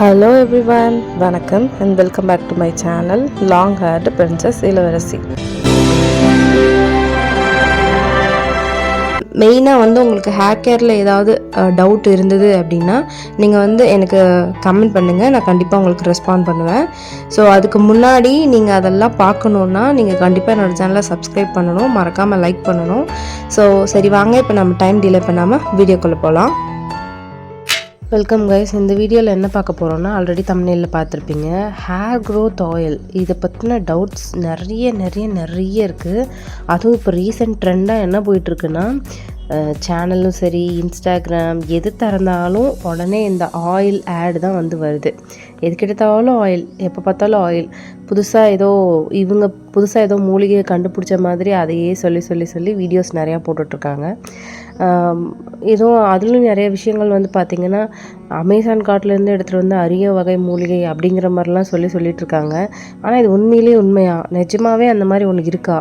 Hello everyone, வணக்கம் and welcome back to my channel Long Haired Princess இளவரசி. மெயினாக உங்களுக்கு ஹேர் கேரில் ஏதாவது டவுட் இருந்தது அப்படின்னா நீங்கள் எனக்கு கமெண்ட் பண்ணுங்கள், நான் கண்டிப்பாக உங்களுக்கு ரெஸ்பாண்ட் பண்ணுவேன். ஸோ அதுக்கு முன்னாடி நீங்கள் அதெல்லாம் பார்க்கணுன்னா நீங்கள் கண்டிப்பாக என்னோடய சேனலை சப்ஸ்கிரைப் பண்ணணும், மறக்காமல் லைக் பண்ணணும். ஸோ சரி வாங்க, இப்போ நம்ம டைம் டிலே பண்ணாமல் வீடியோக்குள்ளே போகலாம். Welcome guys. இந்த வீடியோவில் என்ன பார்க்க போகிறோன்னா, ஆல்ரெடி தம்ப்நெயிலில் பார்த்துருப்பீங்க, ஹேர் க்ரோத் ஆயில். இதை பற்றின டவுட்ஸ் நிறைய இருக்குது. அதுவும் இப்போ ரீசெண்ட் ட்ரெண்டாக என்ன போயிட்டுருக்குன்னா, சேனலும் சரி இன்ஸ்டாகிராம் எது திறந்தாலும் உடனே இந்த ஆயில் ஆட் தான் வருது. எதுக்கெடுத்தாலும் ஆயில், எப்போ பார்த்தாலும் ஆயில். புதுசாக ஏதோ மூலிகையை கண்டுபிடிச்ச மாதிரி அதையே சொல்லி வீடியோஸ் நிறையா போட்டுட்ருக்காங்க. அதுலேயும் நிறைய விஷயங்கள் பார்த்திங்கன்னா, அமேசான் காட்டிலேருந்து எடுத்துகிட்டு அரிய வகை மூலிகை அப்படிங்கிற மாதிரிலாம் சொல்லிகிட்ருக்காங்க. ஆனால் இது உண்மையா நிஜமாகவே அந்த மாதிரி ஒன்று இருக்கா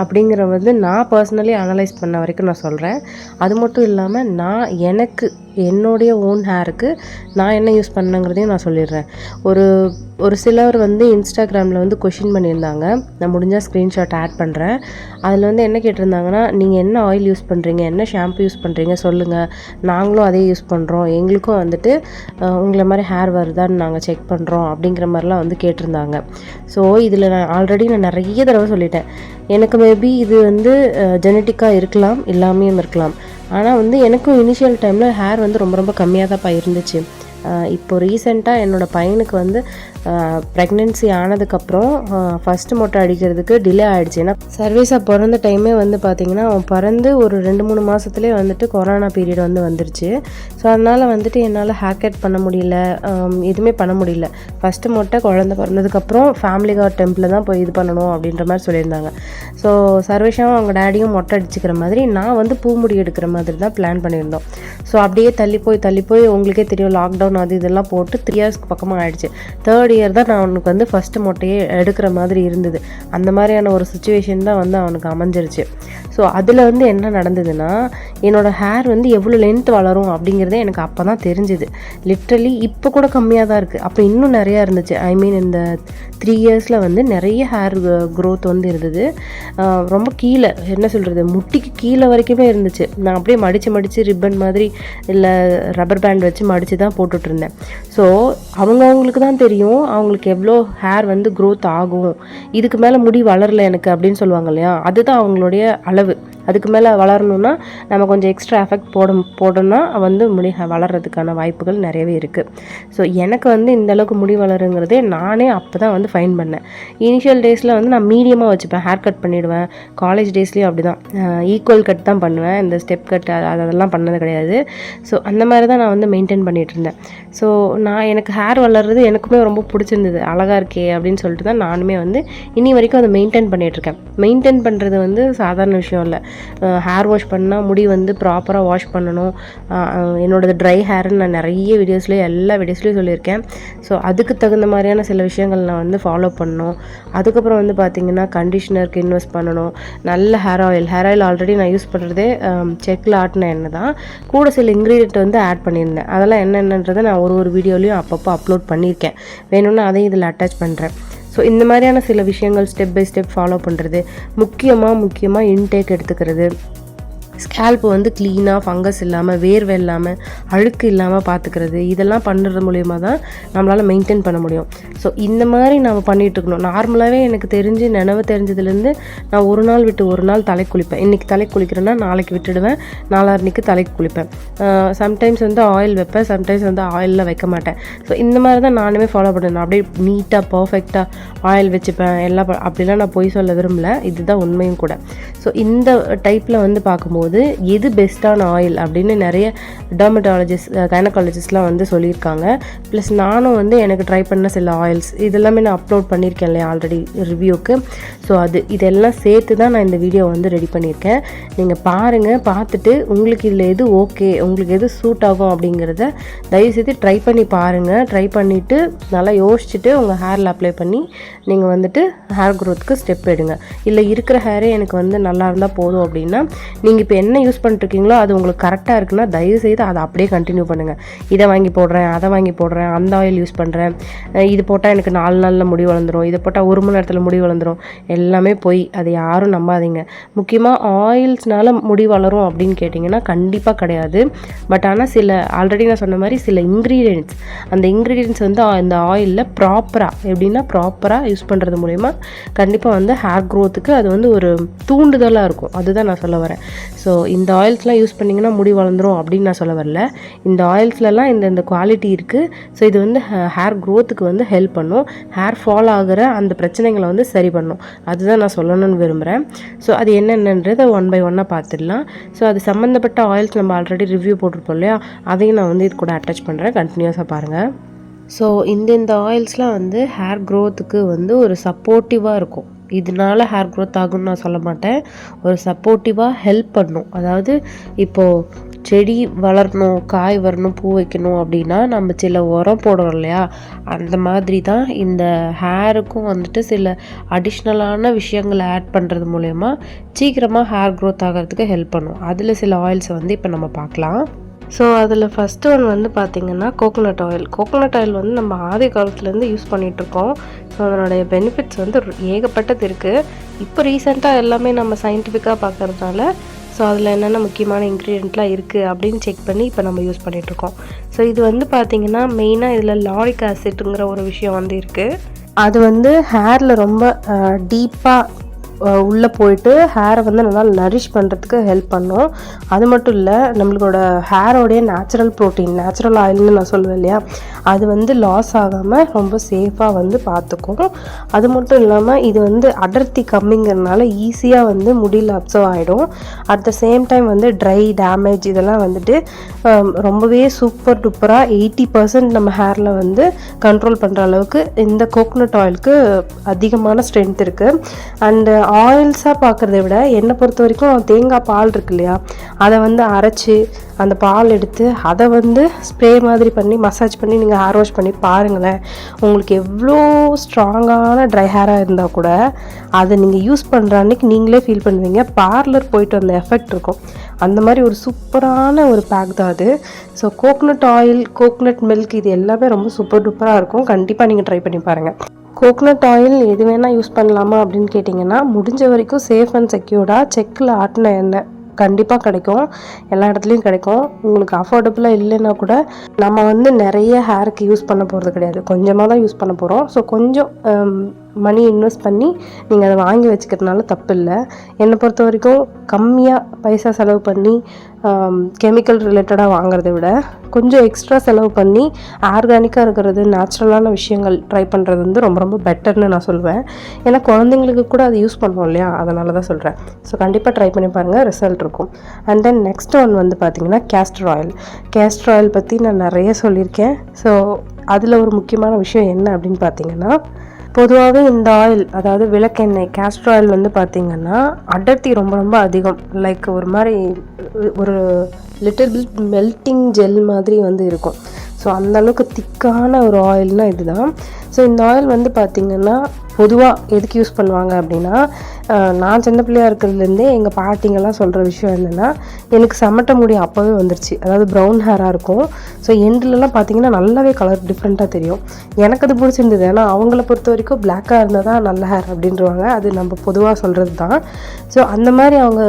அப்படிங்கிற நான் பர்சனலி அனலைஸ் பண்ண வரைக்கும் நான் சொல்கிறேன். அது மட்டும் இல்லாமல் என்னுடைய ஓன் ஹேருக்கு நான் என்ன யூஸ் பண்ணேங்கிறதையும் நான் சொல்லிடுறேன். ஒரு சிலர் இன்ஸ்டாகிராமில் கொஷின் பண்ணியிருந்தாங்க. நான் முடிஞ்சால் ஸ்க்ரீன்ஷாட் ஆட் பண்ணுறேன். அதில் என்ன கேட்டிருந்தாங்கன்னா, நீங்கள் என்ன ஆயில் யூஸ் பண்ணுறீங்க, என்ன ஷாம்பு யூஸ் பண்ணுறீங்க சொல்லுங்கள், நாங்களும் அதே யூஸ் பண்ணுறோம், எங்களுக்கும் உங்களை மாதிரி ஹேர் வருதான்னு நாங்கள் செக் பண்ணுறோம் அப்படிங்கிற மாதிரிலாம் கேட்டிருந்தாங்க. ஸோ இதில் நான் நிறைய தடவை சொல்லிட்டேன், எனக்கு மேபி இது ஜெனட்டிக்காக இருக்கலாம், இல்லாமையும் இருக்கலாம். ஆனால் எனக்கும் இனிஷியல் டைமில் ஹேர் ரொம்ப கம்மியாக தான் இருந்துச்சு. இப்போ ரீசெண்டாக என்னோடய பையனுக்கு ப்ரெக்னென்சி ஆனதுக்கப்புறம் ஃபஸ்ட்டு மொட்டை அடிக்கிறதுக்கு டிலே ஆகிடுச்சு. ஏன்னா சர்வீஸாக பிறந்த டைமே பார்த்திங்கன்னா, அவன் பிறந்து ஒரு 2-3 மாதத்துலேயே கொரோனா பீரியட் வந்துருச்சு. ஸோ அதனால் என்னால் ஹேர் கட் பண்ண முடியல, எதுவுமே பண்ண முடியல. ஃபஸ்ட்டு மொட்டை குழந்தை பிறந்ததுக்கப்புறம் ஃபேமிலி கார்ட் டெம்பிளில் தான் போய் இது பண்ணணும் அப்படின்ற மாதிரி சொல்லியிருந்தாங்க. ஸோ சர்வேஷாவும் அவங்க டேடியும் மொட்டை அடிச்சுக்கிற மாதிரி, நான் பூமுடி எடுக்கிற மாதிரி தான் பிளான் பண்ணியிருந்தோம். ஸோ அப்படியே தள்ளி போய் உங்களுக்கே தெரியும், லாக்டவுன் அது இதெல்லாம் போட்டு 3 இயர்ஸ்க்கு பக்கமாக ஆகிடுச்சு. 3rd இயர் தான் நான் அவனுக்கு ஃபஸ்ட்டு மொட்டையே எடுக்கிற மாதிரி இருந்தது. அந்த மாதிரியான ஒரு சுச்சுவேஷன் தான் அவனுக்கு அமைஞ்சிருச்சு. ஸோ அதில் என்ன நடந்ததுன்னா, என்னோடய ஹேர் எவ்வளோ லென்த் வளரும் அப்படிங்கிறதே எனக்கு அப்போ தான் தெரிஞ்சுது. லிட்ரலி இப்போ கூட கம்மியாக தான் இருக்குது, அப்போ இன்னும் நிறையா இருந்துச்சு. ஐ மீன் இந்த 3 இயர்ஸில் நிறைய ஹேர் க்ரோத் இருந்தது. ரொம்ப கீழே என்ன சொல்கிறது, முட்டிக்கு கீழே வரைக்குமே இருந்துச்சு. நான் அப்படியே மடித்து ரிப்பன் மாதிரி இல்லை ரப்பர் பேண்ட் வச்சு மடித்து தான் போட்டுட்ருந்தேன். ஸோ அவங்களுக்கு தான் தெரியும் அவங்களுக்கு எவ்வளோ ஹேர் க்ரோத் ஆகும், இதுக்கு மேலே முடி வளரல எனக்கு அப்படின்னு சொல்லுவாங்க இல்லையா, அதுதான் அவங்களுடைய அளவு. அதுக்கு மேலே வளரணுன்னா நம்ம கொஞ்சம் எக்ஸ்ட்ரா எஃபெக்ட் போடணும்னா முடி வளர்கிறதுக்கான வாய்ப்புகள் நிறையவே இருக்குது. ஸோ எனக்கு இந்தளவுக்கு முடி வளருங்கிறதே நானே அப்போ தான் ஃபைன் பண்ணேன். இனிஷியல் டேஸில் நான் மீடியமாக வச்சுப்பேன், ஹேர் கட் பண்ணிவிடுவேன். காலேஜ் டேஸ்லேயும் அப்படி தான் ஈக்குவல் கட் தான் பண்ணுவேன், இந்த ஸ்டெப் கட் அதெல்லாம் பண்ணது கிடையாது. ஸோ அந்த மாதிரி தான் நான் மெயின்டைன் பண்ணிகிட்டு இருந்தேன். ஸோ எனக்கு ஹேர் வளர்றது எனக்குமே ரொம்ப பிடிச்சிருந்தது, அழகாக இருக்கே அப்படின்னு சொல்லிட்டு தான் நானுமே இனி வரைக்கும் அதை மெயின்டைன் பண்ணிகிட்ருக்கேன். மெயின்டைன் பண்ணுறது சாதாரண விஷயம் இல்லை. ஹேர் வாஷ் பண்ணால் முடி ப்ராப்பராக வாஷ் பண்ணணும். என்னோடது ட்ரை ஹேர்னு நான் நிறைய எல்லா வீடியோஸ்லேயும் சொல்லியிருக்கேன். ஸோ அதுக்கு தகுந்த மாதிரியான சில விஷயங்கள் நான் ஃபாலோ பண்ணணும். அதுக்கப்புறம் பார்த்திங்கன்னா, கண்டிஷ்னருக்கு இன்வெஸ்ட் பண்ணணும். நல்ல ஹேர் ஆயில் ஆல்ரெடி நான் யூஸ் பண்ணுறதே செக்கில் ஆட்டின எண்ணெய் தான். கூட சில இன்க்ரீடியன்ட் ஆட் பண்ணியிருந்தேன். அதெல்லாம் என்னென்னன்றதை நான் ஒரு வீடியோலையும் அப்பப்போ அப்லோட் பண்ணியிருக்கேன். வேணும்னா அதையும் இதில் அட்டாச் பண்ணுறேன். ஸோ இந்த மாதிரியான சில விஷயங்கள் ஸ்டெப் பை ஸ்டெப் ஃபாலோ பண்ணுறது, முக்கியமாக இன்டேக் எடுத்துக்கிறது, ஸ்கேல்ப் க்ளீனாக ஃபங்கஸ் இல்லாமல், வேர்வை இல்லாமல், அழுக்கு இல்லாமல் பார்த்துக்கிறது, இதெல்லாம் பண்ணுறது மூலிமா தான் நம்மளால் மெயின்டைன் பண்ண முடியும். ஸோ இந்த மாதிரி நம்ம பண்ணிகிட்ருக்கணும். நார்மலாகவே எனக்கு நினைவு தெரிஞ்சதுலேருந்து நான் ஒரு நாள் விட்டு ஒரு நாள் தலைக்கு குளிப்பேன். இன்றைக்கி தலைக்கு குளிக்கிறேன்னா நாளைக்கு விட்டுடுவேன், நாளான்னைக்கு தலைக்கு குளிப்பேன். சம்டைம்ஸ் ஆயில் வைப்பேன், சம்டைம்ஸ் ஆயிலில் வைக்க மாட்டேன். ஸோ இந்த மாதிரி தான் நானுமே ஃபாலோ பண்ணுவேன். அப்படியே நீட்டாக பர்ஃபெக்டாக ஆயில் வச்சுப்பேன் எல்லாம். அப்படிலாம் நான் போய் சொல்ல விரும்பல, இதுதான் உண்மையும் கூட. ஸோ இந்த டைப்பில் பார்க்கும்போது எது பெஸ்ட்டான ஆயில் அப்படின்னு நிறைய டெர்மட்டாலஜிஸ்ட் கைனகாலஜிஸ்ட்லாம் சொல்லியிருக்காங்க. ப்ளஸ் நானும் எனக்கு ட்ரை பண்ண சில ஆயில்ஸ் இதெல்லாமே நான் அப்லோட் பண்ணியிருக்கேன் இல்லையா ஆல்ரெடி ரிவ்யூக்கு. ஸோ இதெல்லாம் சேர்த்து தான் நான் இந்த வீடியோ ரெடி பண்ணியிருக்கேன். நீங்கள் பாருங்கள், பார்த்துட்டு உங்களுக்கு இதில் எது ஓகே, உங்களுக்கு எது சூட் ஆகும் அப்படிங்கிறத தயவுசெய்து ட்ரை பண்ணி பாருங்கள். ட்ரை பண்ணிவிட்டு நல்லா யோசிச்சுட்டு உங்கள் ஹேரில் அப்ளை பண்ணி நீங்கள் ஹேர் க்ரோத்துக்கு ஸ்டெப் எடுங்க. இல்லை இருக்கிற ஹேரே எனக்கு நல்லா இருந்தால் போதும் அப்படின்னா, நீங்கள் இப்போ என்ன யூஸ் பண்ணிட்டுருக்கீங்களோ அது உங்களுக்கு கரெக்டாக இருக்குன்னா தயவுசெய்து அதை அப்படியே கண்டினியூ பண்ணுங்கள். இதை வாங்கி போடுறேன், அதை வாங்கி போடுறேன், அந்த ஆயில் யூஸ் பண்ணுறேன், இது போட்டால் எனக்கு 4 நாளில் முடி வளர்ந்துடும், இதை போட்டால் 1 மணி நேரத்தில் முடி வளர்ந்துடும், எல்லாமே போய் அதை யாரும் நம்பாதீங்க. முக்கியமாக ஆயில்ஸ்னால முடி வளரும் அப்படின்னு கேட்டிங்கன்னா கண்டிப்பாக கிடையாது. பட் ஆனால் சில ஆல்ரெடி நான் சொன்ன மாதிரி சில இன்க்ரீடியன்ட்ஸ், அந்த இன்க்ரீடியன்ட்ஸ் வந்து இந்த ஆயிலில் ப்ராப்பராக யூஸ் பண்ணுறது மூலிமா கண்டிப்பாக வந்து ஹேர் க்ரோத்துக்கு அது வந்து ஒரு தூண்டுதலாக இருக்கும். அதுதான் நான் சொல்ல வரேன். ஸோ இந்த ஆயில்ஸ்லாம் யூஸ் பண்ணிங்கன்னா முடி வளர்ந்துரும் அப்படின்னு நான் சொல்ல வரல. இந்த ஆயில்ஸ்லலாம் இந்த குவாலிட்டி இருக்குது. ஸோ இது வந்து ஹேர் க்ரோத்துக்கு வந்து ஹெல்ப் பண்ணும், ஹேர் ஃபால் ஆகிற அந்த பிரச்சனைகளை வந்து சரி பண்ணும். அதுதான் நான் சொல்லணும்னு விரும்புகிறேன். ஸோ அது என்னென்னன்றதை 1 by 1 பார்த்துடலாம். ஸோ அது சம்மந்தப்பட்ட ஆயில்ஸ் நம்ம ஆல்ரெடி ரிவ்யூ போட்டிருப்போம் இல்லையா, அதையும் நான் வந்து இது கூட அட்டாச் பண்ணுறேன். கண்டினியூஸாக பாருங்கள். ஸோ இந்த ஆயில்ஸ்லாம் வந்து ஹேர் க்ரோத்துக்கு வந்து ஒரு சப்போர்ட்டிவாக இருக்கும். இதனால ஹேர் க்ரோத் ஆகும்னு நான் சொல்ல மாட்டேன், ஒரு சப்போர்ட்டிவாக ஹெல்ப் பண்ணும். அதாவது இப்போது செடி வளரணும், காய் வரணும், பூ வைக்கணும் அப்படின்னா நம்ம சில உரம் போடுறோம் இல்லையா, அந்த மாதிரி தான் இந்த ஹேருக்கும் வந்துட்டு சில அடிஷ்னலான விஷயங்களை ஆட் பண்ணுறது மூலயமா சீக்கிரமாக ஹேர் க்ரோத் ஆகிறதுக்கு ஹெல்ப் பண்ணும். அதில் சில ஆயில்ஸை வந்து இப்போ நம்ம பார்க்கலாம். ஸோ அதில் ஃபஸ்ட்டு ஒன் வந்து பார்த்திங்கன்னா கோகோனட் ஆயில். கோகோனட் ஆயில் வந்து நம்ம ஆதி காலத்துலேருந்து யூஸ் பண்ணிகிட்ருக்கோம். ஸோ அதனுடைய பெனிஃபிட்ஸ் வந்து ஏகப்பட்டது இருக்குது. இப்போ ரீசெண்டாக எல்லாமே நம்ம சயின்டிஃபிக்காக பார்க்குறதுனால ஸோ அதில் என்னென்ன முக்கியமான இன்க்ரீடியண்ட்லாம் இருக்குது அப்படின்னு செக் பண்ணி இப்போ நம்ம யூஸ் பண்ணிகிட்ருக்கோம். ஸோ இது வந்து பார்த்திங்கன்னா மெயினாக இதில் லாரிக் ஆசிட்ங்கிற ஒரு விஷயம் வந்து இருக்குது. அது வந்து ஹேரில் ரொம்ப டீப்பாக உள்ளே போயிட்டு ஹேரை வந்து நல்லா நரிஷ் பண்ணுறதுக்கு ஹெல்ப் பண்ணும். அது மட்டும் இல்லை, நம்மளோட ஹேரோடைய நேச்சுரல் ஆயில்னு நான் சொல்லுவேன் இல்லையா, அது வந்து லாஸ் ஆகாமல் ரொம்ப சேஃபாக வந்து பார்த்துக்கும். அது மட்டும் இல்லாமல் இது வந்து அடர்த்தி கம்மிங்கிறதுனால ஈஸியாக வந்து முடியில் அப்சர்வ் ஆகிடும். அட் த சேம் டைம் வந்து ட்ரை டேமேஜ் இதெல்லாம் வந்துட்டு ரொம்பவே சூப்பர் டூப்பராக 80% நம்ம ஹேரில் வந்து கண்ட்ரோல் பண்ணுற அளவுக்கு இந்த கோகோனட் ஆயிலுக்கு அதிகமான ஸ்ட்ரென்த் இருக்குது. அண்டு ஆயில்ஸாக பார்க்குறத விட என்னை பொறுத்த வரைக்கும் தேங்காய் பால் இருக்கு இல்லையா, அதை வந்து அரைச்சி அந்த பால் எடுத்து அதை வந்து ஸ்ப்ரே மாதிரி பண்ணி மசாஜ் பண்ணி நீங்கள் ஹேர் வாஷ் பண்ணி பாருங்களேன். உங்களுக்கு எவ்வளோ ஸ்ட்ராங்கான ட்ரை ஹேராக இருந்தால் கூட அதை நீங்கள் யூஸ் பண்ணுற அன்றைக்கி நீங்களே ஃபீல் பண்ணுவீங்க, பார்லர் போயிட்டு வந்த எஃபெக்ட் இருக்கும். அந்த மாதிரி ஒரு சூப்பரான ஒரு பேக் தான் அது. So coconut oil, coconut milk இது எல்லாமே ரொம்ப சூப்பர் டூப்பராக இருக்கும். கண்டிப்பாக நீங்கள் ட்ரை பண்ணி பாருங்கள். கோகோனட் ஆயில் எது வேணால் யூஸ் பண்ணலாமா அப்படின்னு கேட்டிங்கன்னா முடிஞ்ச வரைக்கும் சேஃப் அண்ட் செக்யூர்டாக செக்கில் ஆட்டின எண்ணெய் கண்டிப்பாக கிடைக்கும், எல்லா இடத்துலையும் கிடைக்கும். உங்களுக்கு அஃபோர்டபுளாக இல்லைன்னா கூட நம்ம வந்து நிறைய ஹேருக்கு யூஸ் பண்ண போகிறது கிடையாது, கொஞ்சமாக தான் யூஸ் பண்ண போகிறோம். ஸோ கொஞ்சம் மணி இன்வெஸ்ட் பண்ணி நீங்கள் அதை வாங்கி வச்சுக்கிறதுனால தப்பு இல்லை. என்னை பொறுத்த வரைக்கும் கம்மியாக பைசா செலவு பண்ணி கெமிக்கல் ரிலேட்டடாக வாங்குறத விட கொஞ்சம் எக்ஸ்ட்ரா செலவு பண்ணி ஆர்கானிக்காக இருக்கிறது, நேச்சுரலான விஷயங்கள் ட்ரை பண்ணுறது வந்து ரொம்ப ரொம்ப பெட்டர்னு நான் சொல்லுவேன். ஏன்னா குழந்தைங்களுக்கு கூட அதை யூஸ் பண்ணுவோம் இல்லையா, அதனால தான் சொல்கிறேன். ஸோ கண்டிப்பாக ட்ரை பண்ணி பாருங்கள், ரிசல்ட் இருக்கும். அண்ட் தென் நெக்ஸ்ட் ஒன் வந்து பார்த்திங்கன்னா கேஸ்டர் ஆயில் பற்றி நான் நிறைய சொல்லியிருக்கேன். ஸோ அதில் ஒரு முக்கியமான விஷயம் என்ன அப்படின்னு பார்த்தீங்கன்னா, பொதுவாகவே இந்த ஆயில், அதாவது விளக்கெண்ணெய் கேஸ்டர் ஆயில் வந்து பார்த்திங்கன்னா அடர்த்தி ரொம்ப ரொம்ப அதிகம். லைக் ஒரு மாதிரி ஒரு லிட்டில் பிட் மெல்ட்டிங் ஜெல் மாதிரி வந்து இருக்கும். ஸோ அந்தளவுக்கு திக்கான ஒரு ஆயில்னால் இதுதான். ஸோ இந்த ஆயில் வந்து பார்த்திங்கன்னா பொதுவாக எதுக்கு யூஸ் பண்ணுவாங்க அப்படின்னா, நான் சின்ன பிள்ளையாக இருக்கிறதுலேருந்தே எங்கள் பாட்டிங்கெல்லாம் சொல்கிற விஷயம் என்னென்னா, எனக்கு சமட்ட முடி அப்போவே வந்துருச்சு, அதாவது ப்ரௌன் ஹேராக இருக்கும். ஸோ எண்ட்லலாம் பார்த்திங்கன்னா நல்லாவே கலர் டிஃப்ரெண்ட்டாக தெரியும். எனக்கு அது பிடிச்சிருந்தது. ஏன்னா அவங்கள பொறுத்த வரைக்கும் பிளாக்காக இருந்தால் தான் நல்ல ஹேர் அப்படின்றவாங்க, அது நம்ம பொதுவாக சொல்கிறது தான். ஸோ அந்த மாதிரி அவங்க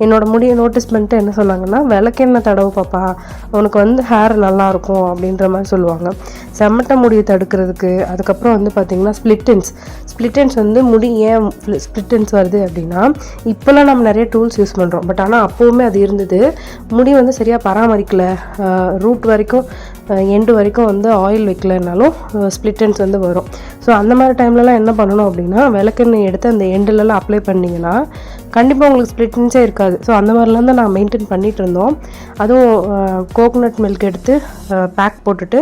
என்னோடய முடியை நோட்டீஸ் பண்ணிட்டு என்ன சொன்னாங்கன்னா, விளக்கெண்ணெய் தடவு பாப்பா, உனக்கு வந்து ஹேர் நல்லாயிருக்கும் அப்படின்ற மாதிரி சொல்லுவாங்க. செம்மட்ட முடியை தடுக்கிறதுக்கு. அதுக்கப்புறம் வந்து பார்த்திங்கன்னா ஸ்ப்ளிட்டன்ஸ் வந்து முடி ஏன் ஸ்ப்ளிட்டன்ஸ் வருது அப்படின்னா, இப்போல்லாம் நம்ம நிறைய டூல்ஸ் யூஸ் பண்ணுறோம், பட் ஆனால் அப்போவுமே அது இருந்தது. முடி வந்து சரியாக பராமரிக்கலை, ரூட் வரைக்கும் எண்டு வரைக்கும் வந்து ஆயில் வைக்கலைன்னாலும் ஸ்ப்ளிட்டன்ஸ் வந்து வரும். ஸோ அந்த மாதிரி டைம்லலாம் என்ன பண்ணணும் அப்படின்னா, விளக்கெண்ணெய் எடுத்து அந்த எண்டுலலாம் அப்ளை பண்ணிங்கன்னா கண்டிப்பாக உங்களுக்கு ஸ்ப்ளிட்டன்ஸே இருக்காது. ஸோ அந்த மாதிரிலாம் தான் நான் மெயின்டைன் பண்ணிகிட்டு இருந்தோம். அதுவும் கோகோனட் மில்க் எடுத்து பேக் போட்டுட்டு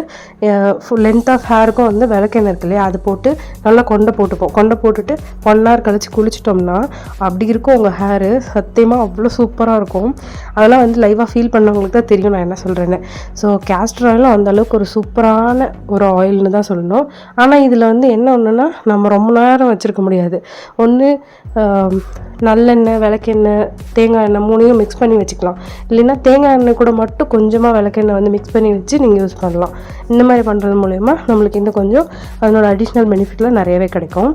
ஃபுல் லென்த் ஆஃப் ஹேருக்கும் வந்து விளக்கெண்ணெய் இருக்கு இல்லையா, அது போட்டு நல்லா கொண்டை போட்டுட்டு 1 hour கழிச்சு குளிச்சிட்டோம்னா அப்படி இருக்கும் உங்கள் ஹேரு. சத்தியமாக அவ்வளோ சூப்பராக இருக்கும். அதெல்லாம் வந்து லைவாக ஃபீல் பண்ணவங்களுக்கு தான் தெரியும் நான் என்ன சொல்கிறேன்னு. ஸோ கேஸ்டர் ஆயிலும் அந்தளவுக்கு ஒரு சூப்பரான ஒரு ஆயில்னு தான் சொல்லணும். ஆனால் இதில் வந்து என்ன ஒன்றுனா, நம்ம ரொம்ப நேரம் வச்சுருக்க முடியாது. ஒன்று நல்லெண்ணெய் நல்லெண்ணெய், விளக்கெண்ணெய், தேங்காய் எண்ணெய் 3யும் மிக்ஸ் பண்ணி வச்சுக்கலாம். இல்லைன்னா தேங்காய் எண்ணெய் கூட மட்டும் கொஞ்சமாக விளக்கெண்ணெய் வந்து மிக்ஸ் பண்ணி வச்சு நீங்கள் யூஸ் பண்ணலாம். இந்த மாதிரி பண்ணுறது மூலயமா நம்மளுக்கு இன்னும் கொஞ்சம் அதனோட அடிஷ்னல் பெனிஃபிட்லாம் நிறையவே கிடைக்கும்.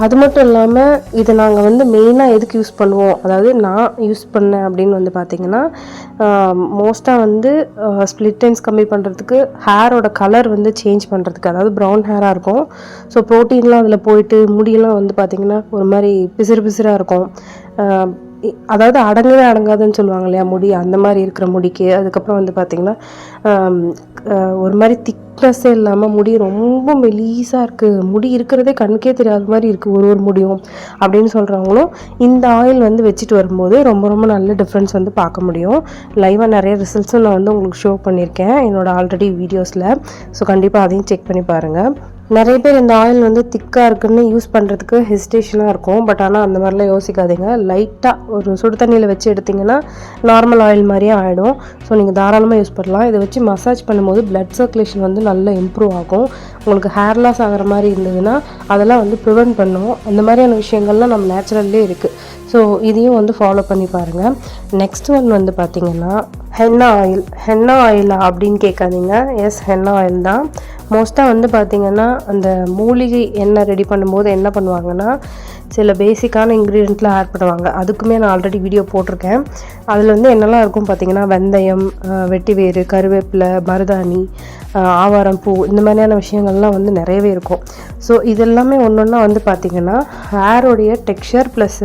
அது மட்டும் இல்லாமல் இதை நாங்கள் வந்து மெயினாக எதுக்கு யூஸ் பண்ணுவோம், அதாவது நான் யூஸ் பண்ணேன் அப்படின்னு வந்து பார்த்திங்கன்னா, மோஸ்ட்டாக வந்து ஸ்ப்ளிட் எண்ட்ஸ் கம்மி பண்ணுறதுக்கு, ஹேரோட கலர் வந்து சேஞ்ச் பண்ணுறதுக்கு, அதாவது ப்ரௌன் ஹேராக இருக்கும். ஸோ ப்ரோட்டீன்லாம் அதில் போயிட்டு முடியெல்லாம் வந்து பார்த்திங்கன்னா ஒரு மாதிரி பிசிறு பிசிறாக இருக்கும். அதாவது அடங்கவே அடங்காதுன்னு சொல்லுவாங்க இல்லையா, முடி அந்த மாதிரி இருக்கிற முடிக்கு. அதுக்கப்புறம் வந்து பார்த்திங்கன்னா ஒரு மாதிரி திக்னஸ்ஸே இல்லாமல் முடி ரொம்ப மெலீஸாக இருக்குது, முடி இருக்கிறதே கண்ணுக்கே தெரியாத மாதிரி இருக்குது ஒரு முடியும் அப்படின்னு சொல்கிறவங்களும் இந்த ஆயில் வந்து வச்சுட்டு வரும்போது ரொம்ப ரொம்ப நல்ல டிஃப்ரென்ஸ் வந்து பார்க்க முடியும். லைவாக நிறைய ரிசல்ட்ஸும் நான் வந்து உங்களுக்கு ஷோ பண்ணியிருக்கேன் என்னோடய ஆல்ரெடி வீடியோஸில். ஸோ கண்டிப்பாக அதையும் செக் பண்ணி பாருங்கள். நிறைய பேர் இந்த ஆயில் வந்து திக்காக இருக்குன்னு யூஸ் பண்ணுறதுக்கு ஹெசிடேஷனாக இருக்கும். பட் ஆனால் அந்த மாதிரிலாம் யோசிக்காதீங்க. லைட்டாக ஒரு சுடு தண்ணியில் வச்சு எடுத்திங்கன்னா நார்மல் ஆயில் மாதிரியே ஆகிடும். ஸோ நீங்கள் தாராளமாக யூஸ் பண்ணலாம். இதை வச்சு மசாஜ் பண்ணும்போது பிளட் சர்க்குலேஷன் வந்து நல்லா இம்ப்ரூவ் ஆகும். உங்களுக்கு ஹேர் லாஸ் ஆகிற மாதிரி இருந்ததுன்னா அதெல்லாம் வந்து ப்ரிவென்ட் பண்ணும். அந்த மாதிரியான விஷயங்கள்லாம் நம்ம நேச்சுரல்லே இருக்குது. ஸோ இதையும் வந்து ஃபாலோ பண்ணி பாருங்கள். நெக்ஸ்ட் ஒன் வந்து பார்த்திங்கன்னா ஹென்னா ஆயிலா அப்படின்னு கேட்காதீங்க. எஸ், ஹென்னா ஆயில் தான். மோஸ்ட்டாக வந்து பார்த்திங்கன்னா அந்த மூலிகை எண்ணெய் ரெடி பண்ணும்போது என்ன பண்ணுவாங்கன்னா சில பேசிக்கான இன்க்ரீடியண்ட்லாம் ஆட் பண்ணுவாங்க. அதுக்குமே நான் ஆல்ரெடி வீடியோ போட்டிருக்கேன். அதில் வந்து என்னெல்லாம் இருக்கும் பார்த்திங்கன்னா வெந்தயம், வெட்டிவேறு, கருவேப்பிலை, மருதாணி, ஆவாரம் பூ, இந்த மாதிரியான விஷயங்கள்லாம் வந்து நிறையவே இருக்கும். ஸோ இதெல்லாமே ஒன்று ஒன்றா வந்து பார்த்திங்கன்னா ஹேரோடைய டெக்ஸ்சர் ப்ளஸ்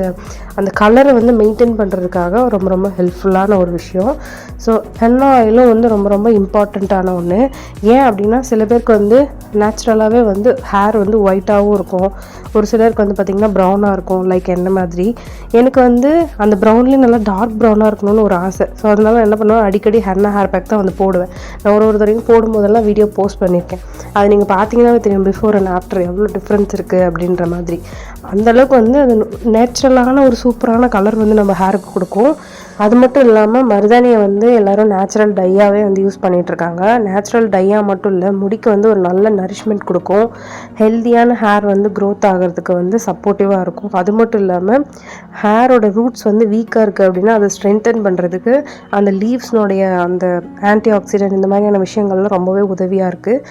அந்த கலரை வந்து மெயின்டைன் பண்ணுறதுக்காக ரொம்ப ரொம்ப ஹெல்ப்ஃபுல்லான ஒரு விஷயம். ஸோ ஹென்னா ஆயிலும் வந்து ரொம்ப ரொம்ப இம்பார்ட்டண்ட்டான ஒன்று. ஏன் அப்படின்னா சில பேருக்கு வந்து நேச்சுரலாகவே வந்து ஹேர் வந்து ஒயிட்டாகவும் இருக்கும். ஒரு சிலருக்கு வந்து பார்த்திங்கன்னா ப்ரௌனாக இருக்கும், லைக் என்ன மாதிரி. எனக்கு வந்து அந்த ப்ரௌன்லேயும் நல்லா டார்க் ப்ரௌனாக இருக்கணும்னு ஒரு ஆசை. ஸோ அதனால என்ன பண்ணுவேன், அடிக்கடி ஹேர் பேக் தான் வந்து போடுவேன். நான் ஒரு தடவையும் போடும்போதெல்லாம் வீடியோ போஸ்ட் பண்ணியிருக்கேன். அது நீங்கள் பார்த்தீங்கன்னா தெரியும் பிஃபோர் அண்ட் ஆஃப்டர் எவ்வளோ டிஃப்ரென்ஸ் இருக்குது அப்படின்ற மாதிரி. அந்தளவுக்கு வந்து அது நேச்சுரலான ஒரு சூப்பரான கலர் வந்து நம்ம ஹேருக்கு கொடுக்கும். அது மட்டும் இல்லாமல் மருதாணியை வந்து எல்லோரும் நேச்சுரல் டையாகவே வந்து யூஸ் பண்ணிகிட்ருக்காங்க. நேச்சுரல் டையாக மட்டும் இல்லை, முடிக்கு வந்து ஒரு நல்ல நரிஷ்மெண்ட் கொடுக்கும். ஹெல்த்தியான ஹேர் வந்து க்ரோத் ஆகிறதுக்கு வந்து சப்போர்ட்டிவாக இருக்கும். அது மட்டும் இல்லாமல் ஹேரோட ரூட்ஸ் வந்து வீக்காக இருக்குது அப்படின்னா அதை ஸ்ட்ரென்தன் பண்ணுறதுக்கு அந்த லீவ்ஸ்னுடைய அந்த ஆன்டி ஆக்சிடென்ட் இந்த மாதிரியான விஷயங்கள்லாம் ரொம்பவே உதவியாக இருக்குது.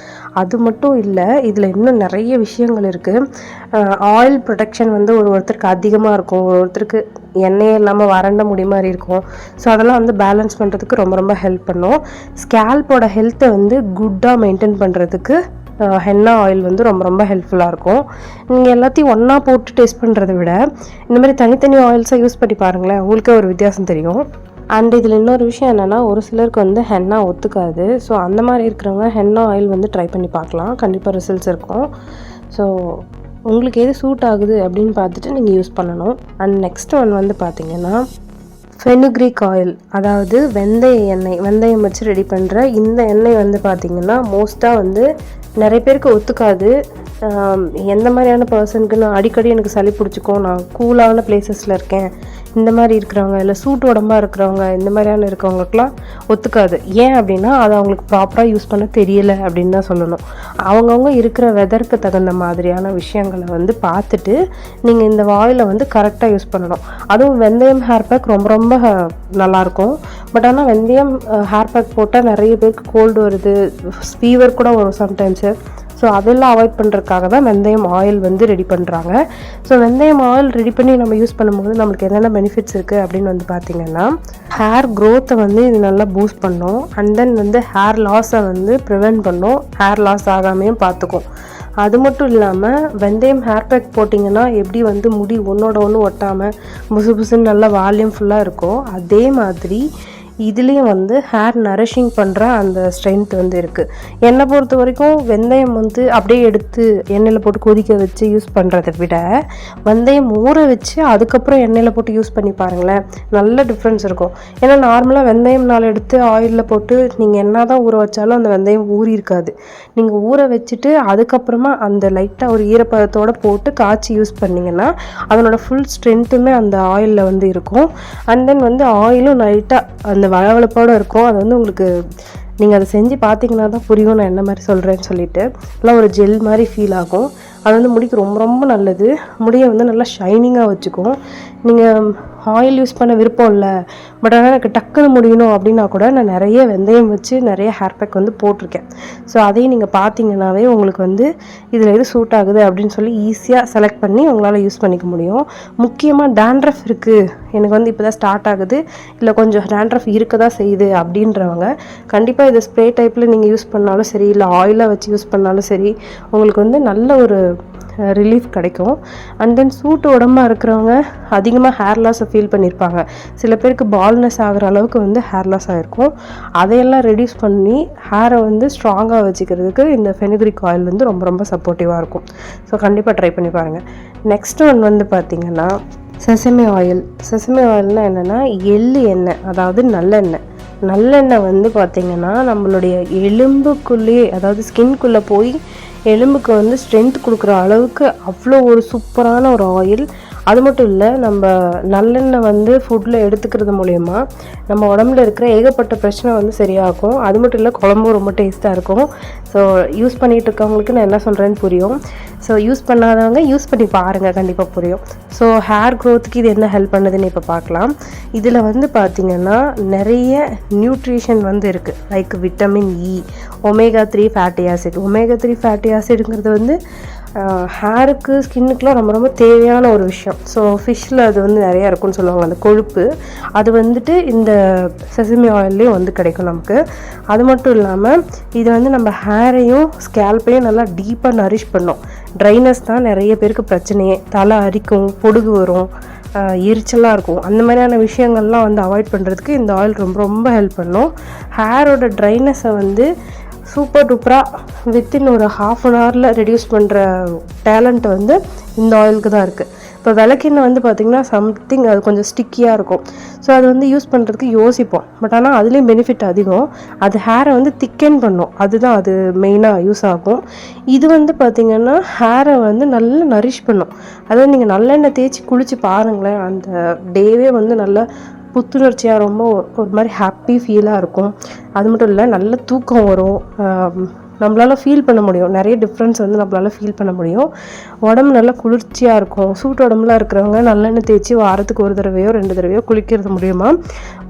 அது மட்டும் இல்லை, இதில் இன்னும் நிறைய விஷயங்கள் இருக்குது. ஆயில் ப்ரொடெக்ஷன் வந்து ஒருத்தருக்கு அதிகமாக இருக்கும், ஒருத்தருக்கு எண்ணெயே இல்லாமல் வறண்ட முடி மாதிரி இருக்கும். ஸோ அதெல்லாம் வந்து பேலன்ஸ் பண்ணுறதுக்கு ரொம்ப ரொம்ப ஹெல்ப் பண்ணும். ஸ்கேல்போட ஹெல்த்தை வந்து குட்டாக மெயின்டைன் பண்ணுறதுக்கு ஹென்னா ஆயில் வந்து ரொம்ப ரொம்ப ஹெல்ப்ஃபுல்லாக இருக்கும். நீங்கள் எல்லாத்தையும் ஒன்றா போட்டு டேஸ்ட் பண்ணுறத விட இந்த மாதிரி தனித்தனி ஆயில்ஸை யூஸ் பண்ணி பாருங்களேன், உங்களுக்கே ஒரு வித்தியாசம் தெரியும். அண்ட் இதில் இன்னொரு விஷயம் என்னென்னா, ஒரு சிலருக்கு வந்து ஹென்னா ஒத்துக்காது. ஸோ அந்த மாதிரி இருக்கிறவங்க ஹென்னா ஆயில் வந்து ட்ரை பண்ணி பார்க்கலாம், கண்டிப்பாக ரிசல்ட்ஸ் இருக்கும். ஸோ உங்களுக்கு எது சூட் ஆகுது அப்படின்னு பார்த்துட்டு நீங்கள் யூஸ் பண்ணணும். அண்ட் நெக்ஸ்ட் ஒன் வந்து பார்த்திங்கன்னா ஃபெனுக்ரீக் ஆயில், அதாவது வெந்தய எண்ணெய். வெந்தயம் வச்சு ரெடி பண்ணுற இந்த எண்ணெய் வந்து பார்த்திங்கன்னா மோஸ்ட்டாக வந்து நிறைய பேருக்கு ஒத்துக்காது. எந்த மாதிரியான பர்சனுக்கு, நான் அடிக்கடி எனக்கு சளி பிடிச்சிக்கும், நான் கூலான பிளேசஸில் இருக்கேன், இந்த மாதிரி இருக்கிறவங்க, இல்லை சூட்டு உடம்பாக இருக்கிறவங்க, இந்த மாதிரியான இருக்கிறவங்களுக்குலாம் ஒத்துக்காது. ஏன் அப்படின்னா அது அவங்களுக்கு ப்ராப்பராக யூஸ் பண்ண தெரியலை அப்படின்னு தான் சொல்லணும். அவங்கவுங்க இருக்கிற வெதருக்கு தகுந்த மாதிரியான விஷயங்களை வந்து பார்த்துட்டு நீங்கள் இந்த ஆயிலை வந்து கரெக்டாக யூஸ் பண்ணணும். அதுவும் வெந்தயம் ஹேர் பேக் ரொம்ப ரொம்ப நல்லாயிருக்கும். பட் ஆனால் வெந்தயம் ஹேர் பேக் போட்டால் நிறைய பேருக்கு கோல்டு வருது, ஃபீவர் கூட வரும் சம்டைம்ஸு. ஸோ அதெல்லாம் அவாய்ட் பண்ணுறதுக்காக தான் வெந்தயம் ஆயில் வந்து ரெடி பண்ணுறாங்க. ஸோ வெந்தயம் ஆயில் ரெடி பண்ணி நம்ம யூஸ் பண்ணும்போது நம்மளுக்கு என்னென்ன பெனிஃபிட்ஸ் இருக்குது அப்படின்னு வந்து பார்த்திங்கன்னா, ஹேர் க்ரோத்தை வந்து இது நல்லா பூஸ்ட் பண்ணும். அண்ட் தென் வந்து ஹேர் லாஸை வந்து ப்ரிவென்ட் பண்ணும், ஹேர் லாஸ் ஆகாமையும் பார்த்துக்கும். அது மட்டும் இல்லாமல் வெந்தயம் ஹேர் பேக் போட்டிங்கன்னா எப்படி வந்து முடி ஒன்றோட ஒன்று ஒட்டாமல் புசு புசுன்னு நல்லா வால்யூம் ஃபுல்லாக இருக்கும், அதே மாதிரி இதுலேயும் வந்து ஹேர் நரிஷிங் பண்ணுற அந்த ஸ்ட்ரென்த் வந்து இருக்குது. என்னை பொறுத்த வரைக்கும் வெந்தயம் வந்து அப்படியே எடுத்து எண்ணெயில் போட்டு கொதிக்க வச்சு யூஸ் பண்ணுறதை விட வெந்தயம் ஊற வச்சு அதுக்கப்புறம் எண்ணெயில் போட்டு யூஸ் பண்ணி பாருங்களேன், நல்ல டிஃப்ரென்ஸ் இருக்கும். ஏன்னா நார்மலாக வெந்தயம் நாள் எடுத்து ஆயிலில் போட்டு நீங்கள் என்ன தான் ஊற வச்சாலும் அந்த வெந்தயம் ஊறி இருக்காது. நீங்கள் ஊற வச்சுட்டு அதுக்கப்புறமா அந்த லைட்டாக ஒரு ஈரப்பதத்தோடு போட்டு காய்ச்சி யூஸ் பண்ணிங்கன்னா அதனோட ஃபுல் ஸ்ட்ரென்த்துமே அந்த ஆயிலில் வந்து இருக்கும். அண்ட் தென் வந்து ஆயிலும் லைட்டாக அந்த வளவளப்போடு இருக்கும். அது வந்து உங்களுக்கு நீங்கள் அதை செஞ்சு பார்த்தீங்கன்னா தான் புரியும் நான் என்ன மாதிரி சொல்கிறேன்னு சொல்லிட்டு. எல்லாம் ஒரு ஜெல் மாதிரி ஃபீல் ஆகும். அது வந்து முடிக்கு ரொம்ப ரொம்ப நல்லது. முடியை வந்து நல்லா ஷைனிங்காக வச்சுக்கும். நீங்கள் ஆயில் யூஸ் பண்ண விருப்பம் இல்லை, பட் ஆனால் எனக்கு டக்குன்னு முடியணும் அப்படின்னா கூட நான் நிறைய வெந்தயம் வச்சு நிறைய ஹேர் பேக் வந்து போட்டிருக்கேன். ஸோ அதையும் நீங்கள் பார்த்தீங்கன்னாவே உங்களுக்கு வந்து இதில் எது சூட் ஆகுது அப்படின்னு சொல்லி ஈஸியாக செலக்ட் பண்ணி உங்களால் யூஸ் பண்ணிக்க முடியும். முக்கியமாக டேண்ட்ரஃப் இருக்குது, எனக்கு வந்து இப்போ தான் ஸ்டார்ட் ஆகுது, இல்லை கொஞ்சம் டேண்ட்ரஃப் இருக்க தான் செய்யுது அப்படின்றவங்க கண்டிப்பாக இதை ஸ்ப்ரே டைப்பில் நீங்கள் யூஸ் பண்ணாலும் சரி, இல்லை ஆயிலாக வச்சு யூஸ் பண்ணாலும் சரி, உங்களுக்கு வந்து நல்ல ஒரு ரிலீஃப் கிடைக்கும். அண்ட் தென் சூட்டு உடம்பாக இருக்கிறவங்க அதிகமாக ஹேர் லாஸை ஃபீல் பண்ணியிருப்பாங்க. சில பேருக்கு பால்னஸ் ஆகிற அளவுக்கு வந்து ஹேர் லாஸ் ஆகிருக்கும். அதையெல்லாம் ரெடியூஸ் பண்ணி ஹேரை வந்து ஸ்ட்ராங்காக வச்சுக்கிறதுக்கு இந்த ஃபெனுக்ரிக் ஆயில் வந்து ரொம்ப ரொம்ப சப்போர்ட்டிவாக இருக்கும். ஸோ கண்டிப்பாக ட்ரை பண்ணி பாருங்கள். நெக்ஸ்ட் ஒன் வந்து பார்த்திங்கன்னா செசமி ஆயில். செசமி ஆயில்னால் என்னென்னா எள்ளு எண்ணெய், அதாவது நல்லெண்ணெய். நல்லெண்ணெய் வந்து பார்த்திங்கன்னா நம்மளுடைய எலும்புக்குள்ளேயே, அதாவது ஸ்கின்குள்ளே போய் எலும்புக்கு வந்து ஸ்ட்ரென்த் கொடுக்குற அளவுக்கு அவ்வளோ ஒரு சூப்பரான ஒரு ஆயில். அது மட்டும் இல்லை, நம்ம நல்லெண்ணெய் வந்து ஃபுட்டில் எடுத்துக்கிறது மூலயமா நம்ம உடம்புல இருக்கிற ஏகப்பட்ட பிரச்சனை வந்து சரியாகும். அது மட்டும் இல்லை, குழம்பும் ரொம்ப டேஸ்ட்டாக இருக்கும். ஸோ யூஸ் பண்ணிகிட்டு இருக்கவங்களுக்கு நான் என்ன சொல்கிறேன்னு புரியும். ஸோ யூஸ் பண்ணாதவங்க யூஸ் பண்ணி பாருங்கள், கண்டிப்பாக புரியும். ஸோ ஹேர் க்ரோத்துக்கு இது என்ன ஹெல்ப் பண்ணுதுன்னு இப்போ பார்க்கலாம். இதில் வந்து பார்த்திங்கன்னா நிறைய நியூட்ரிஷன் வந்து இருக்குது. Like vitamin E, omega 3 fatty acid. Omega 3 fatty ஆசிடுங்கிறது வந்து ஹேருக்கு ஸ்கின்னுக்குலாம் ரொம்ப ரொம்ப தேவையான ஒரு விஷயம். ஸோ ஃபிஷ்ஷில் அது வந்து நிறையா இருக்குன்னு சொல்லுவாங்க, அந்த கொழுப்பு. அது வந்துட்டு இந்த செசமி ஆயில்லையும் வந்து கிடைக்கும் நமக்கு. அது மட்டும் இல்லாமல் இது வந்து நம்ம ஹேரையும் ஸ்கேல்ப்பையும் நல்லா டீப்பாக நரிஷ் பண்ணும். ட்ரைனஸ் தான் நிறைய பேருக்கு பிரச்சனையே. தலை அரிக்கும், பொடுகு வரும், எரிச்சலாக இருக்கும். அந்த மாதிரியான விஷயங்கள்லாம் வந்து அவாய்ட் பண்ணுறதுக்கு இந்த ஆயில் ரொம்ப ரொம்ப ஹெல்ப் பண்ணும். ஹேரோட ட்ரைனஸை வந்து சூப்பர் டூப்பராக வித்தின் ஒரு ½ ரெடியூஸ் பண்ணுற டேலண்ட் வந்து இந்த ஆயிலுக்கு தான் இருக்குது. இப்போ விளக்கெண்ணெய் வந்து பார்த்திங்கன்னா சம்திங் அது கொஞ்சம் ஸ்டிக்கியாக இருக்கும். ஸோ அது வந்து யூஸ் பண்ணுறதுக்கு யோசிப்போம். பட் ஆனால் அதுலேயும் பெனிஃபிட் அதிகம். அது ஹேரை வந்து திக்கன் பண்ணும், அதுதான் அது மெயினாக யூஸ் ஆகும். இது வந்து பார்த்திங்கன்னா ஹேரை வந்து நல்லா நரிஷ் பண்ணும். அதாவது நீங்கள் நல்லெண்ணெய் தேய்ச்சி குளித்து பாருங்களேன், அந்த டேவே வந்து நல்லா புத்துணர்ச்சியாக ரொம்ப ஒரு மாதிரி ஹாப்பி ஃபீலாக இருக்கும். அது மட்டும் இல்லை, நல்ல தூக்கம் வரும், நம்மளால் ஃபீல் பண்ண முடியும். நிறைய டிஃப்ரென்ஸ் வந்து நம்மளால் ஃபீல் பண்ண முடியும். உடம்பு நல்லா குளிர்ச்சியாக இருக்கும். சூட்டு உடம்புலாம் இருக்கிறவங்க நல்லெண்ணெய் தேய்ச்சி வாரத்துக்கு 1 தடவையோ 2 தடவையோ குளிக்கிறது மூலிமா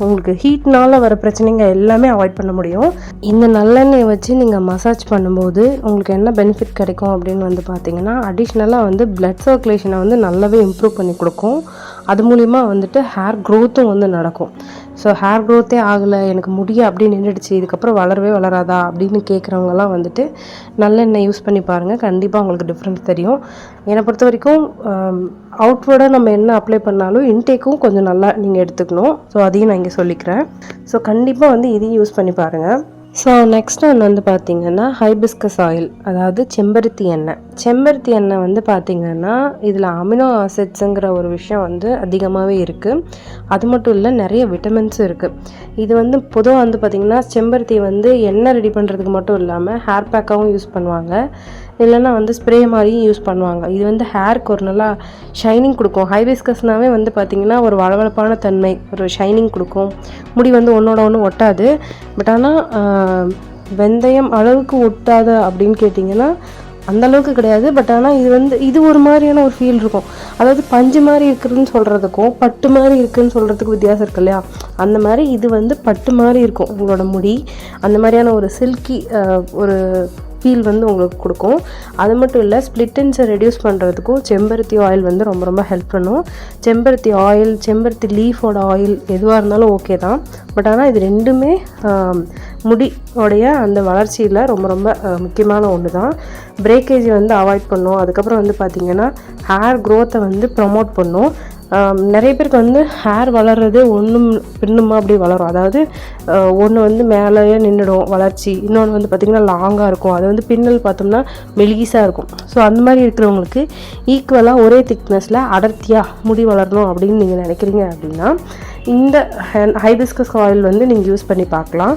உங்களுக்கு ஹீட்னால் வர பிரச்சனைங்க எல்லாமே அவாய்ட் பண்ண முடியும். இந்த நல்லெண்ணெயை வச்சு நீங்கள் மசாஜ் பண்ணும்போது உங்களுக்கு என்ன பெனிஃபிட் கிடைக்கும் அப்படின்னு வந்து பார்த்திங்கன்னா, அடிஷ்னலாக வந்து பிளட் சர்க்குலேஷனை வந்து நல்லாவே இம்ப்ரூவ் பண்ணி கொடுக்கும். அது மூலிமா வந்துட்டு ஹேர் க்ரோத்தும் வந்து நடக்கும். ஸோ ஹேர் க்ரோத்தே ஆகலை, எனக்கு முடிய அப்படியே நின்றுடுச்சு, இதுக்கப்புறம் வளரவே வளராதா அப்படின்னு கேட்குறவங்கலாம் வந்துட்டு நல்லெண்ணெய் யூஸ் பண்ணி பாருங்கள். கண்டிப்பாக உங்களுக்கு டிஃப்ரென்ஸ் தெரியும். என்னை பொறுத்த வரைக்கும் அவுட்வர்டாக நம்ம என்ன அப்ளை பண்ணாலும் இன்டேக்கும் கொஞ்சம் நல்லா நீங்கள் எடுத்துக்கணும். ஸோ அதையும் நான் இங்கே சொல்லிக்கிறேன். ஸோ கண்டிப்பாக வந்து இதையும் யூஸ் பண்ணி பாருங்கள். ஸோ நெக்ஸ்ட் ஒன் வந்து பார்த்திங்கன்னா ஹைபிஸ்கஸ் ஆயில், அதாவது செம்பருத்தி எண்ணெய். செம்பருத்தி எண்ணெய் வந்து பார்த்திங்கன்னா இதில் அமினோ ஆசிட்ஸுங்கிற ஒரு விஷயம் வந்து அதிகமாகவே இருக்குது. அது மட்டும் இல்லை, நிறைய விட்டமின்ஸும் இருக்குது. இது வந்து பொதுவாக வந்து பார்த்திங்கன்னா செம்பருத்தி வந்து எண்ணெய் ரெடி பண்ணுறதுக்கு மட்டும் இல்லாமல் ஹேர் பேக்காகவும் யூஸ் பண்ணுவாங்க, இல்லைன்னா வந்து ஸ்ப்ரே மாதிரியும் யூஸ் பண்ணுவாங்க. இது வந்து ஹேருக்கு ஒரு நல்லா ஷைனிங் கொடுக்கும். ஹைபிஸ்கஸ்னாவே வந்து பார்த்திங்கன்னா ஒரு வளவளப்பான தன்மை, ஒரு ஷைனிங் கொடுக்கும். முடி வந்து ஒன்றோட ஒன்று ஒட்டாது. பட் ஆனால் வெந்தயம் அளவுக்கு ஒட்டாத அப்படின்னு கேட்டிங்கன்னா அந்தளவுக்கு கிடையாது. பட் ஆனால் இது ஒரு மாதிரியான ஒரு ஃபீல் இருக்கும். அதாவது பஞ்சு மாதிரி இருக்குதுன்னு சொல்கிறதுக்கும் பட்டு மாதிரி இருக்குதுன்னு சொல்கிறதுக்கு வித்தியாசம் இருக்கு இல்லையா? அந்த மாதிரி இது வந்து பட்டு மாதிரி இருக்கும் உங்களோட முடி. அந்த மாதிரியான ஒரு சில்கி ஒரு ஃபீல் வந்து உங்களுக்கு கொடுக்கும். அது மட்டும் இல்லை, ஸ்ப்ளிட்டன்ஸை ரெடியூஸ் பண்ணுறதுக்கும் செம்பருத்தி ஆயில் வந்து ரொம்ப ரொம்ப ஹெல்ப் பண்ணும். செம்பருத்தி ஆயில், செம்பருத்தி லீஃபோட ஆயில் எதுவாக இருந்தாலும் ஓகே தான். பட் ஆனால் இது ரெண்டுமே முடியோடைய அந்த வளர்ச்சியில் ரொம்ப ரொம்ப முக்கியமான ஒன்று தான். பிரேக்கேஜை வந்து அவாய்ட் பண்ணும். அதுக்கப்புறம் வந்து பார்த்திங்கன்னா ஹேர் க்ரோத்தை வந்து ப்ரமோட் பண்ணும். நிறைய பேருக்கு வந்து ஹேர் வளர்றது ஒன்றும் பின்னுமா அப்படி வளரும். அதாவது ஒன்று வந்து மேலேயே நின்றுடும் வளர்ச்சி, இன்னொன்று வந்து பார்த்திங்கன்னா லாங்காக இருக்கும். அது வந்து பின்னல் பார்த்தோம்னா மெலிசாக இருக்கும். ஸோ அந்த மாதிரி இருக்கிறவங்களுக்கு ஈக்குவலாக ஒரே திக்னஸில் அடர்த்தியாக முடி வளரணும் அப்படின்னு நீங்கள் நினைக்கிறீங்க அப்படின்னா இந்த ஹைபிஸ்கஸ் ஆயில் வந்து நீங்கள் யூஸ் பண்ணி பார்க்கலாம்.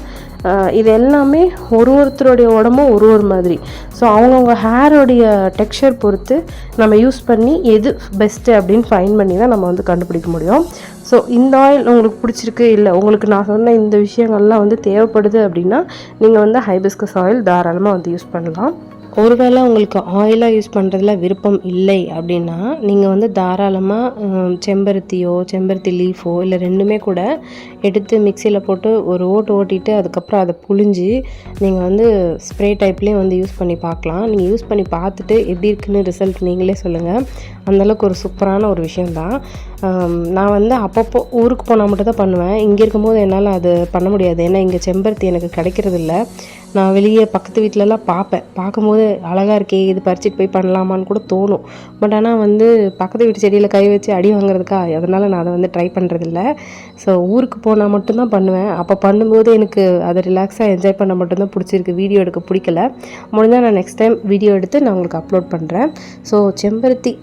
இது எல்லாமே ஒருத்தருடைய உடம்பும் ஒரு மாதிரி. ஸோ அவங்கவுங்க ஹேரோடைய டெக்ஸ்சர் பொறுத்து நம்ம யூஸ் பண்ணி எது பெஸ்ட்டு அப்படின்னு ஃபைன் பண்ணி தான் நம்ம வந்து கண்டுபிடிக்க முடியும். ஸோ இந்த ஆயில் உங்களுக்கு பிடிச்சிருக்கு, இல்லை உங்களுக்கு நான் சொன்ன இந்த விஷயங்கள்லாம் வந்து தேவைப்படுது அப்படின்னா நீங்கள் வந்து ஹைபிஸ்கஸ் ஆயில் தாராளமாக வந்து யூஸ் பண்ணலாம். ஒருவேளை உங்களுக்கு ஆயிலாக யூஸ் பண்ணுறதுல விருப்பம் இல்லை அப்படின்னா நீங்கள் வந்து தாராளமாக செம்பருத்தி லீஃபோ இல்லை ரெண்டுமே கூட எடுத்து மிக்சியில் போட்டு ஒரு ஓட்டிட்டு அதுக்கப்புறம் அதை புழிஞ்சு நீங்கள் வந்து ஸ்ப்ரே டைப்லேயும் வந்து யூஸ் பண்ணி பார்க்கலாம். நீங்கள் யூஸ் பண்ணி பார்த்துட்டு எப்படி இருக்குன்னு ரிசல்ட் நீங்களே சொல்லுங்கள். அந்தளவுக்கு ஒரு சூப்பரான ஒரு விஷயந்தான். நான் வந்து அப்பப்போ ஊருக்கு போனால் மட்டும் தான் பண்ணுவேன். இங்கே இருக்கும்போது என்னால் அது பண்ண முடியாது. ஏன்னா இங்கே செம்பருத்தி எனக்கு கிடைக்கிறதில்ல. நான் வெளியே பக்கத்து வீட்டிலலாம் பார்க்கும்போது அழகாக இருக்கே, இது பறிச்சிட்டு போய் பண்ணலாமான்னு கூட தோணும். பட் ஆனால் வந்து பக்கத்து வீட்டு செடியில் கை வச்சு அடி வாங்குறதுக்கா, அதனால் நான் அதை வந்து ட்ரை பண்ணுறதில்ல. ஸோ ஊருக்கு போனால் மட்டும்தான் பண்ணுவேன். அப்போ பண்ணும்போது எனக்கு அதை ரிலாக்ஸாக என்ஜாய் பண்ண மட்டும்தான் பிடிச்சிருக்கு. வீடியோ எடுக்க பிடிக்கல. முடிஞ்சால் நான் நெக்ஸ்ட் டைம் வீடியோ எடுத்து நான் உங்களுக்கு அப்லோட் பண்ணுறேன். ஸோ செம்பருத்தி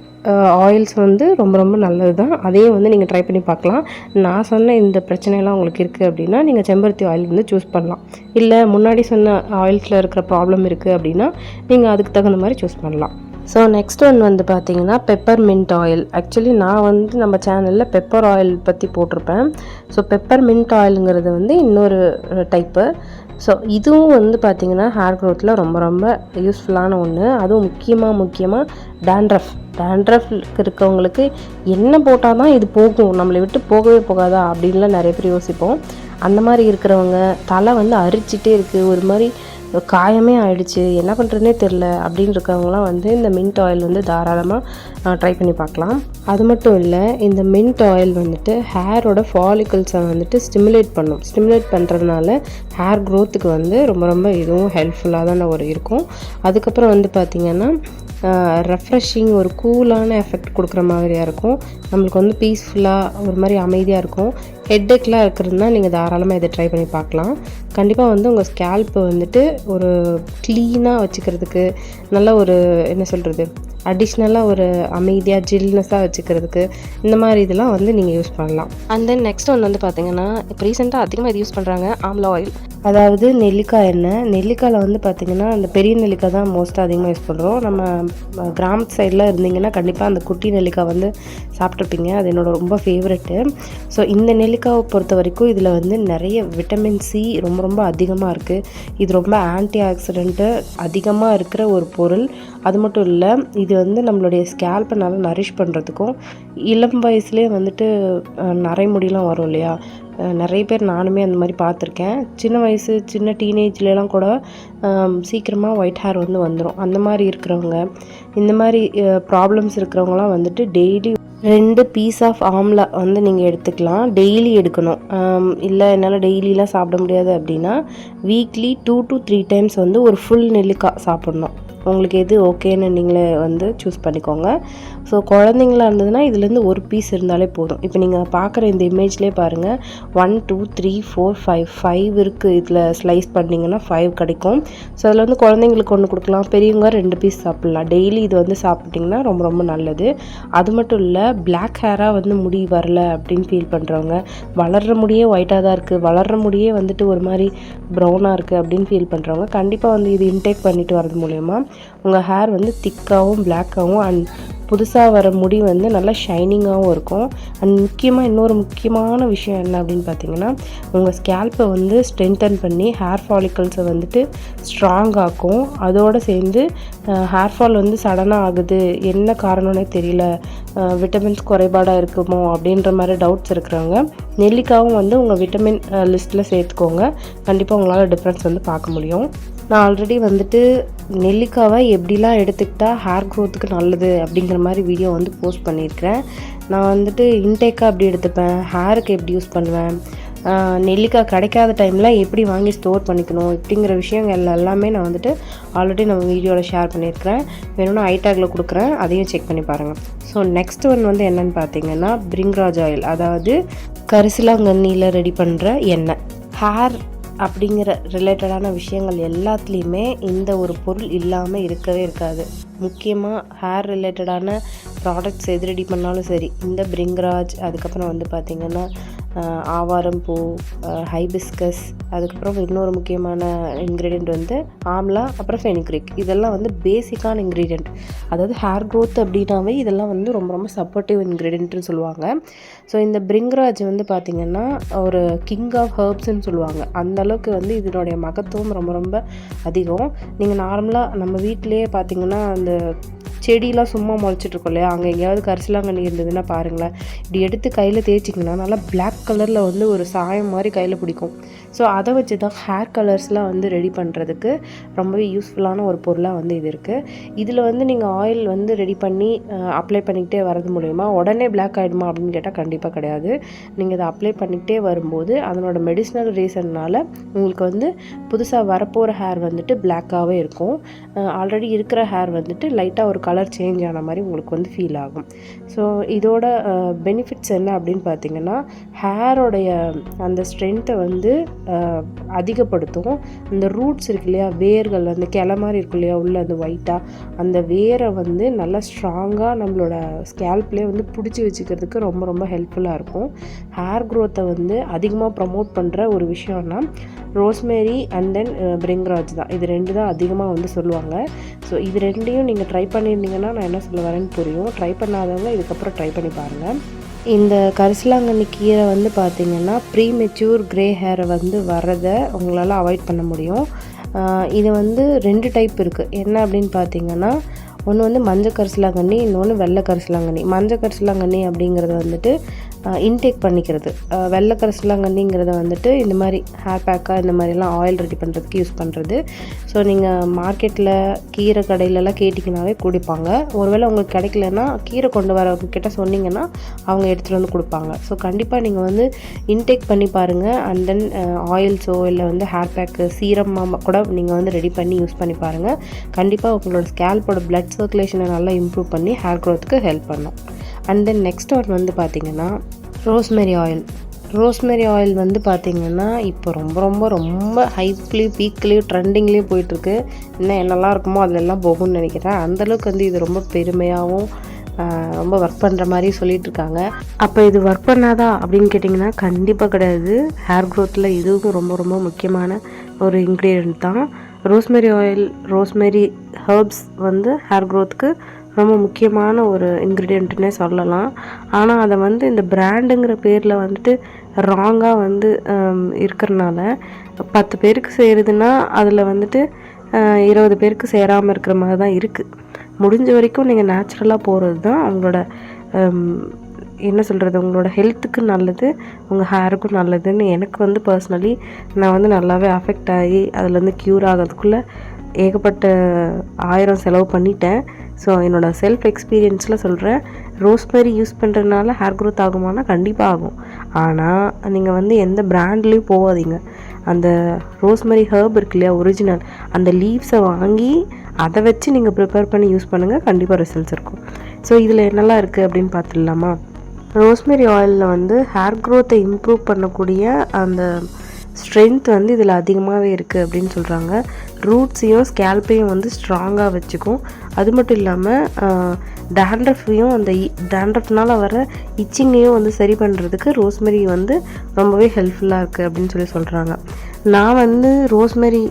ஆயில்ஸ் வந்து ரொம்ப ரொம்ப நல்லது தான். அதையும் வந்து நீங்கள் ட்ரை பண்ணி பார்க்கலாம். நான் சொன்ன இந்த பிரச்சனையெல்லாம் உங்களுக்கு இருக்குது அப்படின்னா நீங்கள் செம்பருத்தி ஆயில் வந்து சூஸ் பண்ணலாம். இல்லை முன்னாடி சொன்ன ஆயில்ஸில் இருக்கிற ப்ராப்ளம் இருக்குது அப்படின்னா நீங்கள் அதுக்கு தகுந்த மாதிரி சூஸ் பண்ணலாம். ஸோ நெக்ஸ்ட் ஒன் வந்து பார்த்திங்கன்னா பெப்பர் மின்ட் ஆயில். ஆக்சுவலி நான் வந்து நம்ம சேனலில் பெப்பர் ஆயில் பற்றி போட்டிருப்பேன். ஸோ பெப்பர் மின்ட் ஆயிலுங்கிறது வந்து இன்னொரு டைப்பு. ஸோ இதுவும் வந்து பார்த்திங்கன்னா ஹேர் க்ரோத்தில் ரொம்ப ரொம்ப யூஸ்ஃபுல்லான ஒன்று. அதுவும் முக்கியமாக டேண்ட்ரஃப் இருக்கவங்களுக்கு என்ன போட்டால் தான் இது போகும், நம்மளை விட்டு போகவே போகாதா அப்படின்லாம் நிறைய பேர் யோசிப்போம். அந்த மாதிரி இருக்கிறவங்க தலை வந்து அரிச்சிட்டே இருக்குது, ஒரு மாதிரி காயமே ஆயிடுச்சு, என்ன பண்ணுறதுனே தெரில அப்படின்னு இருக்கவங்களாம் வந்து இந்த மின்ட் ஆயில் வந்து தாராளமாக ட்ரை பண்ணி பார்க்கலாம். அது மட்டும் இல்லை, இந்த மின்ட் ஆயில் வந்துட்டு ஹேரோட ஃபாலிகல்ஸை வந்துட்டு ஸ்டிமுலேட் பண்ணுறதுனால ஹேர் க்ரோத்துக்கு வந்து ரொம்ப ரொம்ப இதுவும் ஹெல்ப்ஃபுல்லாக தான் இருக்கும். அதுக்கப்புறம் வந்து பார்த்திங்கன்னா ரெஃப்ரெஷிங், ஒரு கூலான எஃபெக்ட் கொடுக்குற மாதிரியாக இருக்கும். நம்மளுக்கு வந்து பீஸ்ஃபுல்லாக ஒரு மாதிரி அமைதியாக இருக்கும். ஹெட்டேக்லாம் இருக்கிறதுனா நீங்கள் தாராளமாக இதை ட்ரை பண்ணி பார்க்கலாம். கண்டிப்பாக வந்து உங்கள் ஸ்கேல்ப்பை வந்துட்டு ஒரு க்ளீனாக வச்சுக்கிறதுக்கு, நல்ல ஒரு என்ன சொல்கிறது, அடிஷ்னலாக ஒரு அமைதியாக ஜில்னஸாக வச்சுக்கிறதுக்கு இந்த மாதிரி இதெல்லாம் வந்து நீங்கள் யூஸ் பண்ணலாம். அண்ட் தென் நெக்ஸ்ட் ஒன்று வந்து பார்த்திங்கன்னா, இப்போ ரீசெண்டாக அதிகமாக இது யூஸ் பண்ணுறாங்க, ஆம்லா ஆயில். அதாவது நெல்லிக்காய் எண்ணெய். நெல்லிக்காயில் வந்து பார்த்திங்கன்னா அந்த பெரிய நெல்லிக்காய் தான் மோஸ்ட்டாக அதிகமாக யூஸ் பண்ணுறோம். நம்ம கிராமத்து சைடில் இருந்தீங்கன்னா கண்டிப்பாக அந்த குட்டி நெல்லிக்காய் வந்து சாப்பிட்ருப்பீங்க. அது என்னோட ரொம்ப ஃபேவரெட்டு. ஸோ இந்த நெல்லிக்காவை பொறுத்த வரைக்கும் இதில் வந்து நிறைய விட்டமின் சி ரொம்ப ரொம்ப அதிகமாக இருக்குது. இது ரொம்ப ஆன்டி ஆக்சிடென்ட்டு அதிகமாக இருக்கிற ஒரு பொருள். அது மட்டும் இல்லை, இது வந்து நம்மளுடைய ஸ்கேல்ப்பை நல்லா நரிஷ் பண்ணுறதுக்கும், இளம் வயசுலேயே வந்துட்டு நரைமுடியெலாம் வரும் இல்லையா, நிறைய பேர் நானுமே அந்த மாதிரி பார்த்துருக்கேன். சின்ன டீனேஜ்லாம் கூட சீக்கிரமாக ஒயிட் ஹேர் வந்து வந்துடும். அந்த மாதிரி இருக்கிறவங்க, இந்த மாதிரி ப்ராப்ளம்ஸ் இருக்கிறவங்களாம் வந்துட்டு டெய்லி 2 பீஸ் ஆஃப் ஆம்லா வந்து நீங்கள் எடுத்துக்கலாம். டெய்லி எடுக்கணும். இல்லை என்னால் டெய்லிலாம் சாப்பிட முடியாது அப்படின்னா வீக்லி 2 to 3 டைம்ஸ் வந்து ஒரு ஃபுல் நெல்லிக்காய் சாப்பிட்ணும். உங்களுக்கு எது ஓகேன்னு நீங்களே வந்து சூஸ் பண்ணிக்கோங்க. ஸோ குழந்தைங்களா இருந்ததுன்னா இதுலேருந்து ஒரு பீஸ் இருந்தாலே போதும். இப்போ நீங்கள் பார்க்குற இந்த இமேஜ்லேயே பாருங்கள், 1 2 3 4 5 இருக்குது. இதில் ஸ்லைஸ் பண்ணிங்கன்னா 5 கிடைக்கும். ஸோ அதில் வந்து குழந்தைங்களுக்கு ஒன்று கொடுக்கலாம், பெரியவங்க 2 பீஸ் சாப்பிட்லாம். டெய்லி இது வந்து சாப்பிட்டிங்கன்னா ரொம்ப ரொம்ப நல்லது. அது மட்டும் இல்லை, பிளாக் ஹேராக வந்து முடி வரல அப்படின்னு ஃபீல் பண்ணுறவங்க, வளர்கிற முடியே ஒயிட்டாக தான் இருக்குது, வளர்கிற முடியே வந்துட்டு ஒரு மாதிரி ப்ரௌனாக இருக்குது அப்படின்னு ஃபீல் பண்ணுறவங்க கண்டிப்பாக வந்து இது இன்டேக் பண்ணிட்டு வரது மூலயமா உங்கள் ஹேர் வந்து திக்காகவும் பிளாக்காகவும் அண்ட் புதுசாக வர முடி வந்து நல்லா ஷைனிங்காகவும் இருக்கும். அண்ட் இன்னொரு முக்கியமான விஷயம் என்ன அப்படின்னு பார்த்தீங்கன்னா, உங்கள் ஸ்கேல்ப்பை வந்து ஸ்ட்ரென்தன் பண்ணி ஹேர் ஃபாலிக்கல்ஸை வந்துட்டு ஸ்ட்ராங் ஆக்கும். அதோடு சேர்ந்து ஹேர் ஃபால் வந்து சடனாக ஆகுது, என்ன காரணம்னே தெரியல, விட்டமின்ஸ் குறைபாடாக இருக்குமோ அப்படின்ற மாதிரி டவுட்ஸ் இருக்கிறவங்க நெல்லிக்காவும் வந்து உங்கள் விட்டமின் லிஸ்ட்டில் சேர்த்துக்கோங்க. கண்டிப்பாக உங்களால் டிஃப்ரென்ஸ் வந்து பார்க்க முடியும். நான் ஆல்ரெடி வந்துட்டு நெல்லிக்காவை எப்படிலாம் எடுத்துக்கிட்டால் ஹேர் க்ரோத்துக்கு நல்லது அப்படிங்கிற மாதிரி வீடியோ வந்து போஸ்ட் பண்ணியிருக்கிறேன். நான் வந்துட்டு இன்டேக்காக எப்படி எடுத்துப்பேன், ஹேருக்கு எப்படி யூஸ் பண்ணுவேன், நெல்லிக்காய் கிடைக்காத டைமில் எப்படி வாங்கி ஸ்டோர் பண்ணிக்கணும் இப்படிங்கிற விஷயங்கள் எல்லாமே நான் வந்துட்டு ஆல்ரெடி நம்ம வீடியோவில் ஷேர் பண்ணியிருக்கிறேன். வேணும்னா ஐடேக்கில் கொடுக்குறேன், அதையும் செக் பண்ணி பாருங்கள். ஸோ நெக்ஸ்ட் ஒன் வந்து என்னென்னு பார்த்தீங்கன்னா பிரிங்ராஜ் ஆயில். அதாவது கரிசலாங்கண்ணியில் ரெடி பண்ணுற எண்ணெய். ஹேர் அப்படிங்கிற ரிலேட்டடான விஷயங்கள் எல்லாத்துலேயுமே இந்த ஒரு பொருள் இல்லாமல் இருக்கவே இருக்காது. முக்கியமாக ஹேர் ரிலேட்டடான ப்ராடக்ட்ஸ் எது ரெடி பண்ணாலும் சரி, இந்த பிரிங்ராஜ், அதுக்கப்புறம் வந்து பார்த்திங்கன்னா ஆவாரம் பூ, ஹைபிஸ்கஸ், அதுக்கப்புறம் இன்னொரு முக்கியமான இன்க்ரீடியண்ட் வந்து ஆம்லா, அப்புறம் ஃபெனிக்ரிக். இதெல்லாம் வந்து பேசிக்கான இன்க்ரீடியண்ட். அதாவது ஹேர் க்ரோத் அப்படின்னாவே இதெல்லாம் வந்து ரொம்ப ரொம்ப சப்போர்ட்டிவ் இன்க்ரீடியண்ட்டுன்னு சொல்லுவாங்க. ஸோ இந்த பிரிங்கராஜ் வந்து பார்த்திங்கன்னா ஒரு கிங் ஆஃப் ஹர்ப்ஸ்ன்னு சொல்லுவாங்க. அந்தளவுக்கு வந்து இதனுடைய மகத்துவம் ரொம்ப ரொம்ப அதிகம். நீங்கள் நார்மலாக நம்ம வீட்டிலையே பார்த்திங்கன்னா அந்த செடியெலாம் சும்மா முளைச்சிட்ருக்கோம் இல்லையா, அங்கே எங்கேயாவது கரிசலாங்கண்ணி இருந்ததுன்னா பாருங்களேன், இப்படி எடுத்து கையில் தேய்ச்சிங்கன்னா நல்லா பிளாக் கலரில் வந்து ஒரு சாயம் மாதிரி கையில் பிடிக்கும். ஸோ அதை வச்சு தான் ஹேர் கலர்ஸ்லாம் வந்து ரெடி பண்ணுறதுக்கு ரொம்பவே யூஸ்ஃபுல்லான ஒரு பொருளாக வந்து இது இருக்குது. இதில் வந்து நீங்கள் ஆயில் வந்து ரெடி பண்ணி அப்ளை பண்ணிக்கிட்டே வரது மூலயமா உடனே பிளாக் ஆகிடுமா அப்படின்னு கேட்டால் கண்டிப்பாக கிடையாது. நீங்கள் இதை அப்ளை பண்ணிக்கிட்டே வரும்போது அதனோட மெடிசினல் ரீசன்னால் உங்களுக்கு வந்து புதுசாக வரப்போகிற ஹேர் வந்துட்டு பிளாக்காகவே இருக்கும். ஆல்ரெடி இருக்கிற ஹேர் வந்துட்டு லைட்டாக ஒரு கலர் சேஞ்ச் ஆன மாதிரி உங்களுக்கு வந்து ஃபீல் ஆகும். ஸோ இதோட பெனிஃபிட்ஸ் என்ன அப்படின்னு பார்த்தீங்கன்னா, ஹேரோடைய அந்த ஸ்ட்ரென்த்தை வந்து அதிகப்படுத்தும். இந்த ரூட்ஸ் இருக்கு இல்லையா, வேர்கள், அந்த கிளை மாதிரி இருக்கும் இல்லையா உள்ள அந்த ஒயிட்டாக, அந்த வேரை வந்து நல்லா ஸ்ட்ராங்காக நம்மளோட ஸ்கேல்ப்லேயே வந்து பிடிச்சி வச்சுக்கிறதுக்கு ரொம்ப ரொம்ப ஹெல்ப்ஃபுல்லாக இருக்கும். ஹேர் க்ரோத்தை வந்து அதிகமாக ப்ரமோட் பண்ணுற ஒரு விஷயம்னா ரோஸ்மேரி அண்ட் தென் பிரிங்கராஜ் தான். இது 2 தான் அதிகமாக வந்து சொல்லுவாங்க. ஸோ இது 2யும் நீங்கள் ட்ரை பண்ணியிருந்தீங்கன்னா நான் என்ன சொல்ல வரேன்னு புரியும். ட்ரை பண்ணாதவங்க இதுக்கப்புறம் ட்ரை பண்ணி பாருங்கள். இந்த கரிசலாங்கண்ணி கீரை வந்து பார்த்திங்கன்னா ப்ரீமெச்சூர் க்ரே ஹேரை வந்து வரதை உங்களால் அவாய்ட் பண்ண முடியும். இது வந்து 2 டைப் இருக்குது. என்ன அப்படின்னு பார்த்தீங்கன்னா, ஒன்று வந்து மஞ்சள் கரிசலாங்கண்ணி, இன்னொன்று வெள்ளை கரிசலாங்கண்ணி. மஞ்சள் கரிசலாங்கண்ணி அப்படிங்கிறது வந்துட்டு இன்டேக் பண்ணிக்கிறது. வெள்ளை கரிசலாங்கண்ணிங்கிறத வந்துட்டு இந்த மாதிரி ஹேர் பேக்காக இந்த மாதிரிலாம் ஆயில் ரெடி பண்ணுறதுக்கு யூஸ் பண்ணுறது. ஸோ நீங்கள் மார்க்கெட்டில் கீரை கடையிலலாம் கேட்டிங்கனாவே குடிப்பாங்க. ஒருவேளை உங்களுக்கு கிடைக்கலன்னா கீரை கொண்டு வரவங்க கிட்ட சொன்னிங்கன்னா அவங்க எடுத்துகிட்டு வந்து கொடுப்பாங்க. ஸோ கண்டிப்பாக நீங்கள் வந்து இன்டேக் பண்ணி பாருங்கள். அண்ட் தென் ஆயில்ஸோ இல்லை வந்து ஹேர் பேக்கு சீரமாக கூட நீங்கள் வந்து ரெடி பண்ணி யூஸ் பண்ணி பாருங்கள். கண்டிப்பாக உங்களோட ஸ்கேல்போட பிளட் சர்க்குலேஷனை நல்லா இம்ப்ரூவ் பண்ணி ஹேர் க்ரோத்துக்கு ஹெல்ப் பண்ணும். அண்ட் தென் நெக்ஸ்ட் ஒன் வந்து பார்த்திங்கன்னா ரோஸ்மெரி ஆயில். ரோஸ்மெரி ஆயில் வந்து பார்த்திங்கன்னா இப்போ ரொம்ப ரொம்ப ரொம்ப ஹைப்லேயும் பீக்லேயும் ட்ரெண்டிங்லேயும் போயிட்டுருக்கு. இன்னும் என்னெல்லாம் இருக்குமோ அதிலெல்லாம் போகும்னு நினைக்கிறேன். அந்தளவுக்கு வந்து இது ரொம்ப பெருமையாகவும் ரொம்ப ஒர்க் பண்ணுற மாதிரி சொல்லிகிட்ருக்காங்க. அப்போ இது ஒர்க் பண்ணாதா அப்படின்னு கேட்டிங்கன்னா கண்டிப்பாக கிடையாது. ஹேர் க்ரோத்தில் இதுவும் ரொம்ப ரொம்ப முக்கியமான ஒரு இன்க்ரீடியன்ட் தான். ரோஸ்மெரி ஆயில், ரோஸ்மெரி ஹர்ப்ஸ் வந்து ஹேர் க்ரோத்துக்கு ரொம்ப முக்கியமான ஒரு இன்க்ரீடியண்ட்டுன்னே சொல்லலாம். ஆனால் அதை வந்து இந்த பிராண்டுங்கிற பேரில் வந்துட்டு ராங்காக வந்து இருக்கிறனால 10 பேருக்கு செய்கிறதுனா அதில் வந்துட்டு 20 பேருக்கு சேராமல் இருக்கிற மாதிரி தான் இருக்குது. முடிஞ்ச வரைக்கும் நீங்கள் நேச்சுரலாக போகிறது தான் அவங்களோட என்ன சொல்கிறது, உங்களோட ஹெல்த்துக்கு நல்லது, உங்கள் ஹேருக்கும் நல்லதுன்னு எனக்கு வந்து பர்சனலி நான் வந்து நல்லாவே அஃபெக்ட் ஆகி அதில் வந்து க்யூர் ஆகிறதுக்குள்ளே ஏகப்பட்ட 1000 செலவு பண்ணிட்டேன். ஸோ என்னோடய செல்ஃப் எக்ஸ்பீரியன்ஸில் சொல்கிறேன். ரோஸ்மெரி யூஸ் பண்ணுறதுனால ஹேர் க்ரோத் ஆகுமானா கண்டிப்பாக ஆகும். ஆனால் நீங்கள் வந்து எந்த பிராண்ட்லேயும் போகாதீங்க. அந்த ரோஸ்மெரி ஹர்ப் இருக்கு இல்லையா, ஒரிஜினல், அந்த லீவ்ஸை வாங்கி அதை வச்சு நீங்கள் ப்ரிப்பேர் பண்ணி யூஸ் பண்ணுங்கள். கண்டிப்பாக ரிசல்ட்ஸ் இருக்கும். ஸோ இதில் என்னெல்லாம் இருக்குது அப்படின்னு பார்த்துடலாமா. ரோஸ்மெரி ஆயிலில் வந்து ஹேர் க்ரோத்தை இம்ப்ரூவ் பண்ணக்கூடிய அந்த ஸ்ட்ரென்த் வந்து இதில் அதிகமாகவே இருக்குது அப்படின்னு சொல்கிறாங்க. ரூட்ஸையும் ஸ்கேல்ப்பையும் வந்து ஸ்ட்ராங்காக வச்சுக்கும். அது மட்டும் இல்லாமல் டேண்ட்ரஃபையும் அந்த டேண்ட்ரஃப்னால் வர இச்சிங்கையும் வந்து சரி பண்ணுறதுக்கு ரோஸ்மெரி வந்து ரொம்பவே ஹெல்ப்ஃபுல்லாக இருக்குது அப்படின்னு சொல்கிறாங்க. நான் வந்து ரோஸ்மெரி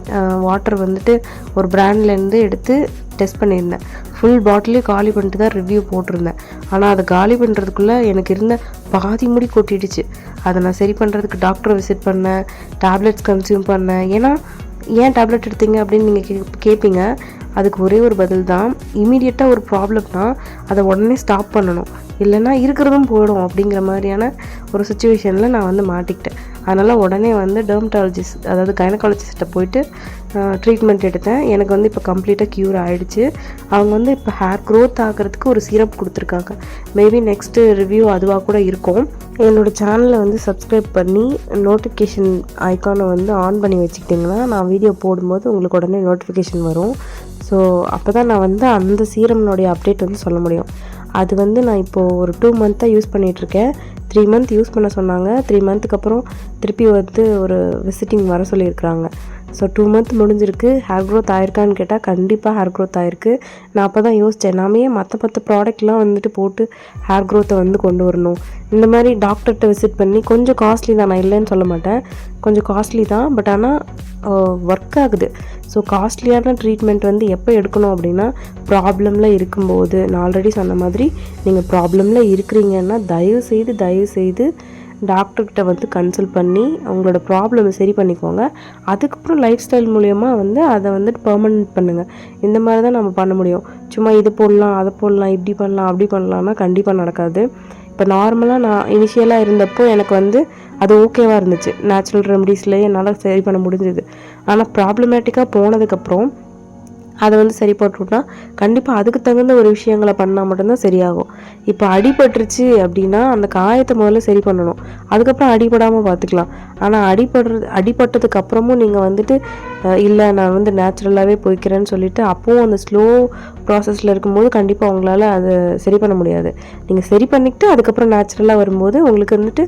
வாட்டர் வந்துட்டு ஒரு பிராண்ட்லேருந்து எடுத்து டெஸ்ட் பண்ணியிருந்தேன். ஃபுல் பாட்டிலே காலி பண்ணிட்டு தான் ரிவ்யூ போட்டிருந்தேன். ஆனால் அதை காலி பண்ணுறதுக்குள்ளே எனக்கு இருந்த பாதி முடி கொட்டிடுச்சு. அதை நான் சரி பண்ணுறதுக்கு டாக்டரை விசிட் பண்ணேன், டேப்லெட்ஸ் கன்சியூம் பண்ணேன். ஏன்னா ஏன் டேப்லெட் எடுத்தீங்க அப்படின்னு நீங்கள் கேட்பீங்க. அதுக்கு ஒரே ஒரு பதில் தான், இமீடியட்டாக ஒரு ப்ராப்ளம்னா அதை உடனே ஸ்டாப் பண்ணணும், இல்லைன்னா இருக்கிறதும் போயிடும் அப்படிங்கிற மாதிரியான ஒரு சுச்சுவேஷனில் நான் வந்து மாட்டிக்கிட்டேன். அதனால் உடனே வந்து டெர்மட்டாலஜிஸ்ட், அதாவது கைனகாலஜிஸ்ட்டை போயிட்டு ட்ரீட்மெண்ட் எடுத்தேன். எனக்கு வந்து இப்போ கம்ப்ளீட்டாக க்யூர் ஆகிடுச்சு. அவங்க வந்து இப்போ ஹேர் க்ரோத் ஆகிறதுக்கு ஒரு சிரப் கொடுத்துருக்காங்க. மேபி நெக்ஸ்ட்டு ரிவ்யூ அதுவாக கூட இருக்கும். என்னோடய சேனலை வந்து சப்ஸ்கிரைப் பண்ணி நோட்டிஃபிகேஷன் ஐக்கானை வந்து ஆன் பண்ணி வச்சுக்கிட்டிங்கன்னா நான் வீடியோ போடும்போது உங்களுக்கு உடனே நோட்டிஃபிகேஷன் வரும். ஸோ அப்போ தான் நான் வந்து அந்த சீரம்னுடைய அப்டேட் வந்து சொல்ல முடியும். அது வந்து நான் இப்போது ஒரு 2 மந்த்தாக யூஸ் பண்ணிகிட்ருக்கேன். 3 மந்த் யூஸ் பண்ண சொன்னாங்க. 3 மந்த்துக்கு அப்புறம் திருப்பி வந்து ஒரு விசிட்டிங் வர சொல்லியிருக்கிறாங்க. ஸோ 2 மந்த் முடிஞ்சிருக்கு. ஹேர் க்ரோத் ஆயிருக்கான்னு கேட்டால் கண்டிப்பாக ஹேர் க்ரோத் ஆயிருக்கு. நான் அப்போ தான் யோசித்தேன், நாம ஏன் மற்ற ப்ராடக்ட்லாம் வந்துட்டு போட்டு ஹேர் க்ரோத்தை வந்து கொண்டு வரணும். இந்த மாதிரி டாக்டர்கிட்ட விசிட் பண்ணி கொஞ்சம் காஸ்ட்லி தான், நான் இல்லைன்னு சொல்ல மாட்டேன், கொஞ்சம் காஸ்ட்லி தான், பட் ஆனால் ஒர்க் ஆகுது. ஸோ காஸ்ட்லியான ட்ரீட்மெண்ட் வந்து எப்போ எடுக்கணும் அப்படின்னா ப்ராப்ளமில் இருக்கும்போது. நான் ஆல்ரெடி சொன்ன மாதிரி நீங்கள் ப்ராப்ளமில் இருக்கிறீங்கன்னா தயவு செய்து டாக்டர்கிட்ட வந்து கன்சல்ட் பண்ணி அவங்களோட ப்ராப்ளமை சரி பண்ணிக்கோங்க. அதுக்கப்புறம் லைஃப் ஸ்டைல் மூலயமா வந்து அதை வந்துட்டு பெர்மனெண்ட் பண்ணுங்கள். இந்த மாதிரி தான் நம்ம பண்ண முடியும். சும்மா இது போடலாம் அதை போடலாம் இப்படி பண்ணலாம் அப்படி பண்ணலாம்னா கண்டிப்பாக நடக்காது. இப்போ நார்மலாக நான் இனிஷியலாக இருந்தப்போ எனக்கு வந்து அது ஓகேவாக இருந்துச்சு. நேச்சுரல் ரெமடிஸ்லேயே என்னால் சரி பண்ண முடிஞ்சுது. ஆனால் ப்ராப்ளமேட்டிக்காக போனதுக்கப்புறம் அதை வந்து சரி போட்டுவிட்டா கண்டிப்பாக அதுக்கு தகுந்த ஒரு விஷயங்களை பண்ணால் மட்டும்தான் சரியாகும். இப்போ அடிபட்டுருச்சு அப்படின்னா அந்த காயத்தை முதல்ல சரி பண்ணணும், அதுக்கப்புறம் அடிபடாமல் பார்த்துக்கலாம். ஆனால் அடிபட்டதுக்கு அப்புறமும் நீங்கள் வந்துட்டு இல்லை நான் வந்து நேச்சுரலாகவே போய்க்கிறேன்னு சொல்லிட்டு அப்போவும் அந்த ஸ்லோ ப்ராசஸில் இருக்கும்போது கண்டிப்பாக உங்களால் அதை சரி பண்ண முடியாது. நீங்கள் சரி பண்ணிக்கிட்டு அதுக்கப்புறம் நேச்சுரலாக வரும்போது உங்களுக்கு வந்துட்டு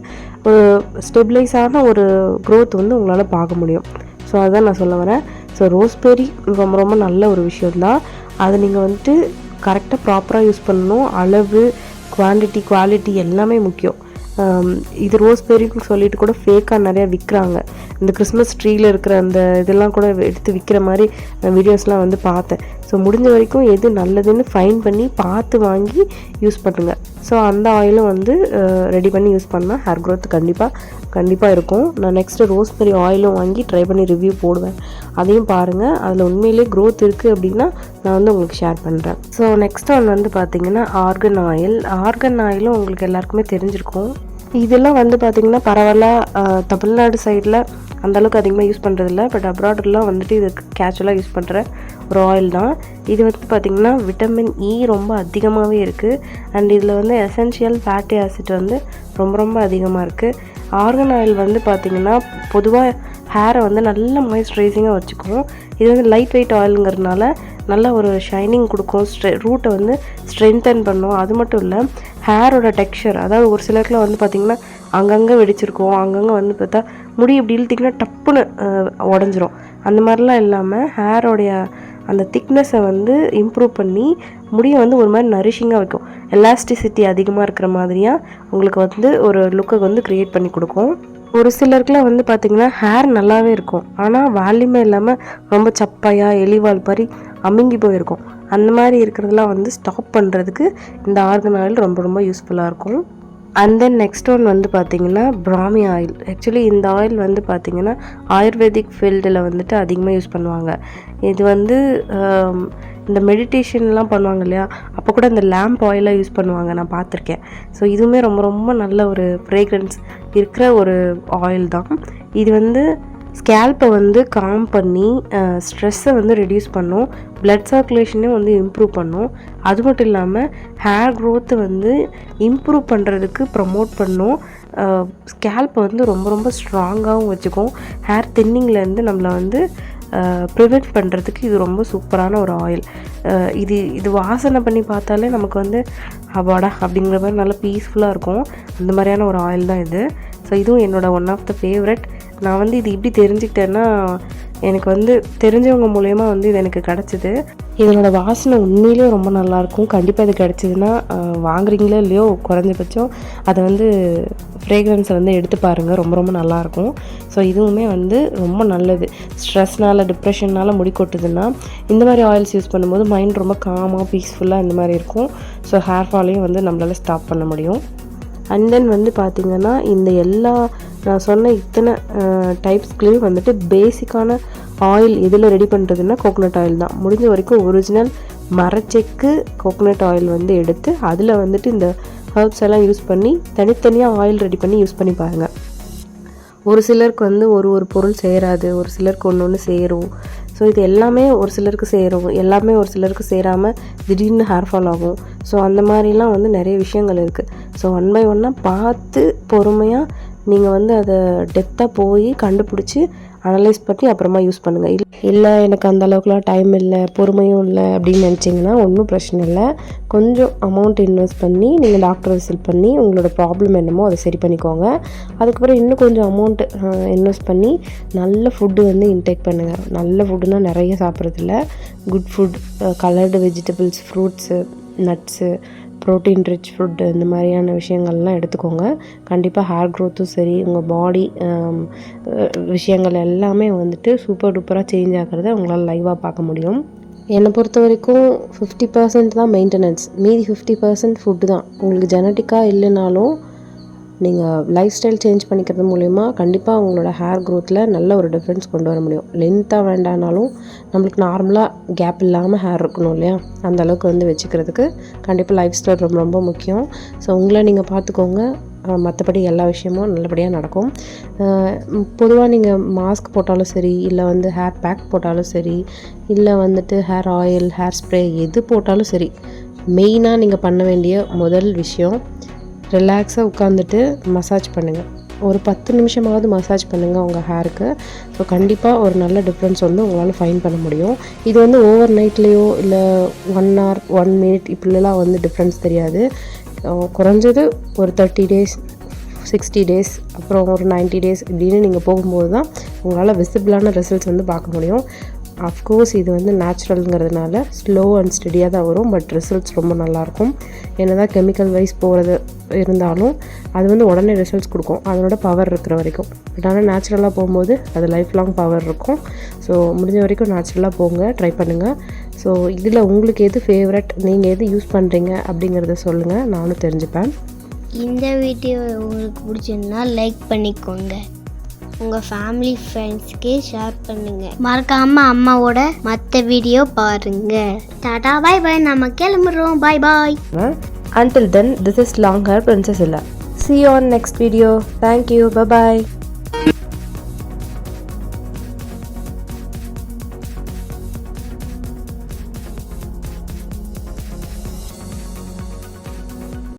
ஒரு ஸ்டெபிளைஸான ஒரு க்ரோத் வந்து உங்களால் பார்க்க முடியும். ஸோ அதுதான் நான் சொல்ல வரேன். ஸோ ரோஸ்பெரி ரொம்ப நல்ல ஒரு விஷயந்தான். அதை நீங்கள் வந்துட்டு கரெக்டாக ப்ராப்பராக யூஸ் பண்ணணும். அளவு, குவாலிட்டி எல்லாமே முக்கியம். இது ரோஸ்பெரின்னு சொல்லிட்டு கூட ஃபேக்காக நிறையா விற்கிறாங்க. இந்த கிறிஸ்மஸ் ட்ரீயில் இருக்கிற அந்த இதெல்லாம் கூட எடுத்து விற்கிற மாதிரி வீடியோஸ்லாம் வந்து பார்த்தேன். ஸோ முடிஞ்ச வரைக்கும் எது நல்லதுன்னு ஃபைன் பண்ணி பார்த்து வாங்கி யூஸ் பண்ணுங்கள். ஸோ அந்த ஆயிலும் வந்து ரெடி பண்ணி யூஸ் பண்ணால் ஹேர் க்ரோத் கண்டிப்பாக இருக்கும். நான் நெக்ஸ்ட்டு ரோஸ்பெரி ஆயிலும் வாங்கி ட்ரை பண்ணி ரிவ்யூ போடுவேன், அதையும் பாருங்கள். அதில் உண்மையிலே க்ரோத் இருக்குது அப்படின்னா நான் வந்து உங்களுக்கு ஷேர் பண்ணுறேன். ஸோ நெக்ஸ்ட் ஒன் வந்து பார்த்திங்கன்னா ஆர்கன் ஆயிலும் உங்களுக்கு எல்லாருக்குமே தெரிஞ்சிருக்கும். இதெல்லாம் வந்து பார்த்திங்கன்னா பரவாயில்ல, தமிழ்நாடு சைடில் அந்தளவுக்கு அதிகமாக யூஸ் பண்ணுறதில்ல, பட் அப்ராட்லாம் வந்துட்டு இது கேஷுவலாக யூஸ் பண்ணுற ஒரு ஆயில் தான். இது வந்து பார்த்திங்கன்னா விட்டமின் இ ரொம்ப அதிகமாகவே இருக்குது. அண்ட் இதில் வந்து எசென்ஷியல் ஃபேட்டி ஆசிட் வந்து ரொம்ப அதிகமாக இருக்குது. ஆர்கன் ஆயில் வந்து பார்த்திங்கன்னா பொதுவாக ஹேரை வந்து நல்ல மாய்ஸ்சரைசிங்காக வச்சுக்கும். இது வந்து லைட் வெயிட் ஆயிலுங்கிறதுனால நல்ல ஒரு ஷைனிங் கொடுக்கும், ரூட்டை வந்து ஸ்ட்ரென்தன் பண்ணும். அது மட்டும் இல்லை, ஹேரோட டெக்ஸ்சர், அதாவது ஒரு சிலருக்குலாம் வந்து பார்த்திங்கன்னா அங்கங்கே வெடிச்சிருக்கும், அங்கங்கே வந்து பார்த்தா முடி இப்படி இழுத்திங்கன்னா டப்புன்னு உடஞ்சிரும். அந்த மாதிரிலாம் இல்லாமல் ஹேரோடைய அந்த திக்னஸை வந்து இம்ப்ரூவ் பண்ணி முடியை வந்து ஒரு மாதிரி நரிஷிங்காக வைக்கும். எலாஸ்டிசிட்டி அதிகமாக இருக்கிற மாதிரியாக உங்களுக்கு வந்து ஒரு லுக்கை வந்து க்ரியேட் பண்ணி கொடுக்கும். ஒரு சிலருக்குலாம் வந்து பார்த்திங்கன்னா ஹேர் நல்லாவே இருக்கும், ஆனால் வால்யூமே இல்லாமல் ரொம்ப சப்பையாக எலிவால் மாதிரி அமுங்கி போயிருக்கும். அந்த மாதிரி இருக்கிறதெல்லாம் வந்து ஸ்டாப் பண்ணுறதுக்கு இந்த ஆர்கன் ஆயில் ரொம்ப யூஸ்ஃபுல்லாக இருக்கும். அண்ட் தென் நெக்ஸ்ட் ஒன் வந்து பார்த்திங்கன்னா பிராமி ஆயில். ஆக்சுவலி இந்த ஆயில் வந்து பார்த்திங்கன்னா ஆயுர்வேதிக் ஃபீல்டில் வந்துட்டு அதிகமாக யூஸ் பண்ணுவாங்க. இது வந்து இந்த மெடிடேஷன்லாம் பண்ணுவாங்க இல்லையா, அப்போ கூட இந்த லேம்ப் ஆயிலாக யூஸ் பண்ணுவாங்க, நான் பார்த்துருக்கேன். ஸோ இதுவுமே ரொம்ப நல்ல ஒரு ஃப்ரேக்ரன்ஸ் இருக்கிற ஒரு ஆயில் தான். இது வந்து ஸ்கேல்ப்பை வந்து காம் பண்ணி ஸ்ட்ரெஸ்ஸை வந்து ரெடியூஸ் பண்ணும், பிளட் சர்க்குலேஷனையும் வந்து இம்ப்ரூவ் பண்ணும். அது மட்டும் இல்லாமல் ஹேர் க்ரோத்தை வந்து இம்ப்ரூவ் பண்ணுறதுக்கு ப்ரமோட் பண்ணும். ஸ்கேல்ப்பை வந்து ரொம்ப ஸ்ட்ராங்காகவும் வச்சுக்கும். ஹேர் தின்னிங்லேருந்து நம்மளை வந்து ப்ரிவெண்ட் பண்ணுறதுக்கு இது ரொம்ப சூப்பரான ஒரு ஆயில். இது வாசனை பண்ணி பார்த்தாலே நமக்கு வந்து அவாடா அப்படிங்கிற மாதிரி நல்லா பீஸ்ஃபுல்லாக இருக்கும். அந்த மாதிரியான ஒரு ஆயில் தான் இது. ஸோ இதுவும் என்னோடய ஒன் ஆஃப் த ஃபேவரட். நான் வந்து இது இப்படி தெரிஞ்சுக்கிட்டேன்னா எனக்கு வந்து தெரிஞ்சவங்க மூலயமா வந்து இது எனக்கு கிடச்சிது. இதனோட வாசனை உண்மையிலேயே ரொம்ப நல்லாயிருக்கும். கண்டிப்பாக இது கிடச்சிதுன்னா வாங்குறீங்களோ இல்லையோ குறைஞ்சபட்சம் அதை வந்து ஃப்ரேக்ரன்ஸை வந்து எடுத்து பாருங்கள், ரொம்ப நல்லாயிருக்கும். ஸோ இதுவுமே வந்து ரொம்ப நல்லது. ஸ்ட்ரெஸ்னால் டிப்ரெஷன்னால் முடி கொட்டுதுன்னா இந்த மாதிரி ஆயில்ஸ் யூஸ் பண்ணும்போது மைண்ட் ரொம்ப காமாக பீஸ்ஃபுல்லாக இந்த மாதிரி இருக்கும். ஸோ ஹேர் ஃபாலையும் வந்து நம்மளால் ஸ்டாப் பண்ண முடியும். அண்ட் தென் வந்து பார்த்திங்கன்னா இந்த எல்லா நான் சொன்ன இத்தனை டைப்ஸ்லேயும் வந்துட்டு பேசிக்கான ஆயில் எதில் ரெடி பண்ணுறதுன்னா கோகோனட் ஆயில் தான். முடிஞ்ச வரைக்கும் ஒரிஜினல் மரச்செக்கு கோகோனட் ஆயில் வந்து எடுத்து அதில் வந்துட்டு இந்த ஹர்ப்ஸ் எல்லாம் யூஸ் பண்ணி தனித்தனியாக ஆயில் ரெடி பண்ணி யூஸ் பண்ணி பாருங்கள். ஒரு சிலருக்கு வந்து ஒரு பொருள் சேராது, ஒரு சிலருக்கு ஒன்று சேரும். ஸோ இது எல்லாமே ஒரு சிலருக்கு சேரும், எல்லாமே ஒரு சிலருக்கு சேராமல் திடீர்னு ஹேர் ஃபால் ஆகும். ஸோ அந்த மாதிரிலாம் வந்து நிறைய விஷயங்கள் இருக்குது. ஸோ ஒன் பை ஒன்னாக பார்த்து பொறுமையாக நீங்கள் வந்து அதை டெப்த்தாக போய் கண்டுபிடிச்சி அனலைஸ் பண்ணி அப்புறமா யூஸ் பண்ணுங்கள். இல்லை எனக்கு அந்த அளவுக்குலாம் டைம் இல்லை, பொறுமையும் இல்லை அப்படின்னு நினச்சிங்கன்னா ஒன்றும் பிரச்சனை இல்லை. கொஞ்சம் அமௌண்ட் இன்வெஸ்ட் பண்ணி நீங்கள் டாக்டரை விசிட் பண்ணி உங்களோட ப்ராப்ளம் என்னமோ அதை சரி பண்ணிக்கோங்க. அதுக்கப்புறம் இன்னும் கொஞ்சம் அமௌண்ட்டு இன்வெஸ்ட் பண்ணி நல்ல ஃபுட்டு வந்து இன்டேக் பண்ணுங்கள். நல்ல ஃபுட்டுனா நிறைய சாப்பிட்றதில்ல, good food, coloured vegetables, fruits, nuts, protein rich food, இந்த மாதிரியான விஷயங்கள்லாம் எடுத்துக்கோங்க. கண்டிப்பாக ஹேர் க்ரோத்தும் சரி, உங்கள் பாடி விஷயங்கள் எல்லாமே வந்துட்டு சூப்பர் டூப்பராக சேஞ்ச் ஆகிறத உங்களால் லைவாக பார்க்க முடியும். என்னை பொறுத்த வரைக்கும் 50% தான் மெயின்டெனன்ஸ், மீதி 50% ஃபுட்டு தான். உங்களுக்கு ஜெனட்டிக்காக இல்லைனாலும் நீங்கள் லைஃப் ஸ்டைல் சேஞ்ச் பண்ணிக்கிறது மூலிமா கண்டிப்பாக உங்களோட ஹேர் க்ரோத்தில் நல்ல ஒரு டிஃப்ரென்ஸ் கொண்டு வர முடியும். லென்த்தாக வேண்டானாலும் நம்மளுக்கு நார்மலாக கேப் இல்லாமல் ஹேர் இருக்கணும் இல்லையா, அந்த அளவுக்கு வந்து வச்சுக்கிறதுக்கு கண்டிப்பாக லைஃப் ஸ்டைல் ரொம்ப ரொம்ப முக்கியம். ஸோ உங்களை நீங்கள் பார்த்துக்கோங்க, மற்றபடி எல்லா விஷயமும் நல்லபடியாக நடக்கும். பொதுவாக நீங்கள் மாஸ்க் போட்டாலும் சரி, இல்லை வந்து ஹேர் பேக் போட்டாலும் சரி, இல்லை வந்துட்டு ஹேர் ஆயில், ஹேர் ஸ்ப்ரே எது போட்டாலும் சரி, மெயினாக நீங்கள் பண்ண வேண்டிய முதல் விஷயம் ரிலாக்ஸாக உட்காந்துட்டு மசாஜ் பண்ணுங்கள். ஒரு 10 நிமிஷமாவது மசாஜ் பண்ணுங்கள் உங்கள் ஹேருக்கு. ஸோ கண்டிப்பாக ஒரு நல்ல டிஃப்ரென்ஸ் வந்து உங்களால் ஃபைன் பண்ண முடியும். இது வந்து ஓவர் நைட்லேயோ இல்லை 1 hour 1 minute இப்படிலாம் வந்து டிஃப்ரென்ஸ் தெரியாது. குறைஞ்சது ஒரு 30 days, 60 days, அப்புறம் ஒரு 90 days இப்படின்னு நீங்கள் போகும்போது தான் உங்களால் விசிபிளான ரிசல்ட்ஸ் வந்து பார்க்க முடியும். அஃப்கோர்ஸ் இது வந்து நேச்சுரலுங்கிறதுனால ஸ்லோ அண்ட் ஸ்டெடியாக தான் வரும், பட் ரிசல்ட்ஸ் ரொம்ப நல்லாயிருக்கும். என்ன தான் கெமிக்கல் வைஸ் போகிறது இருந்தாலும் அது வந்து உடனே ரிசல்ட்ஸ் கொடுக்கும், அதனோட பவர் இருக்கிற வரைக்கும். பட் ஆனால் நேச்சுரலாக போகும்போது அது லைஃப் லாங் பவர் இருக்கும். ஸோ முடிஞ்ச வரைக்கும் நேச்சுரலாக போங்க, ட்ரை பண்ணுங்கள். ஸோ இதில் உங்களுக்கு எது ஃபேவரட், நீங்கள் எது யூஸ் பண்ணுறீங்க அப்படிங்கிறத சொல்லுங்கள், நானும் தெரிஞ்சுப்பேன். இந்த வீடியோ உங்களுக்கு பிடிச்சிருந்தா லைக் பண்ணிக்கோங்க, உங்கள் ஃபேமிலி ஃப்ரெண்ட்ஸ்க்கு ஷேர் பண்ணுங்கள், மறக்காமல் அம்மாவோட மற்ற வீடியோ பாருங்கள். டாடா பாய் பாய், நம்ம கிளம்புறோம், பாய் பாய். Until then, this is Long Hair Princess Ella. See you on next video. Thank you. Bye bye.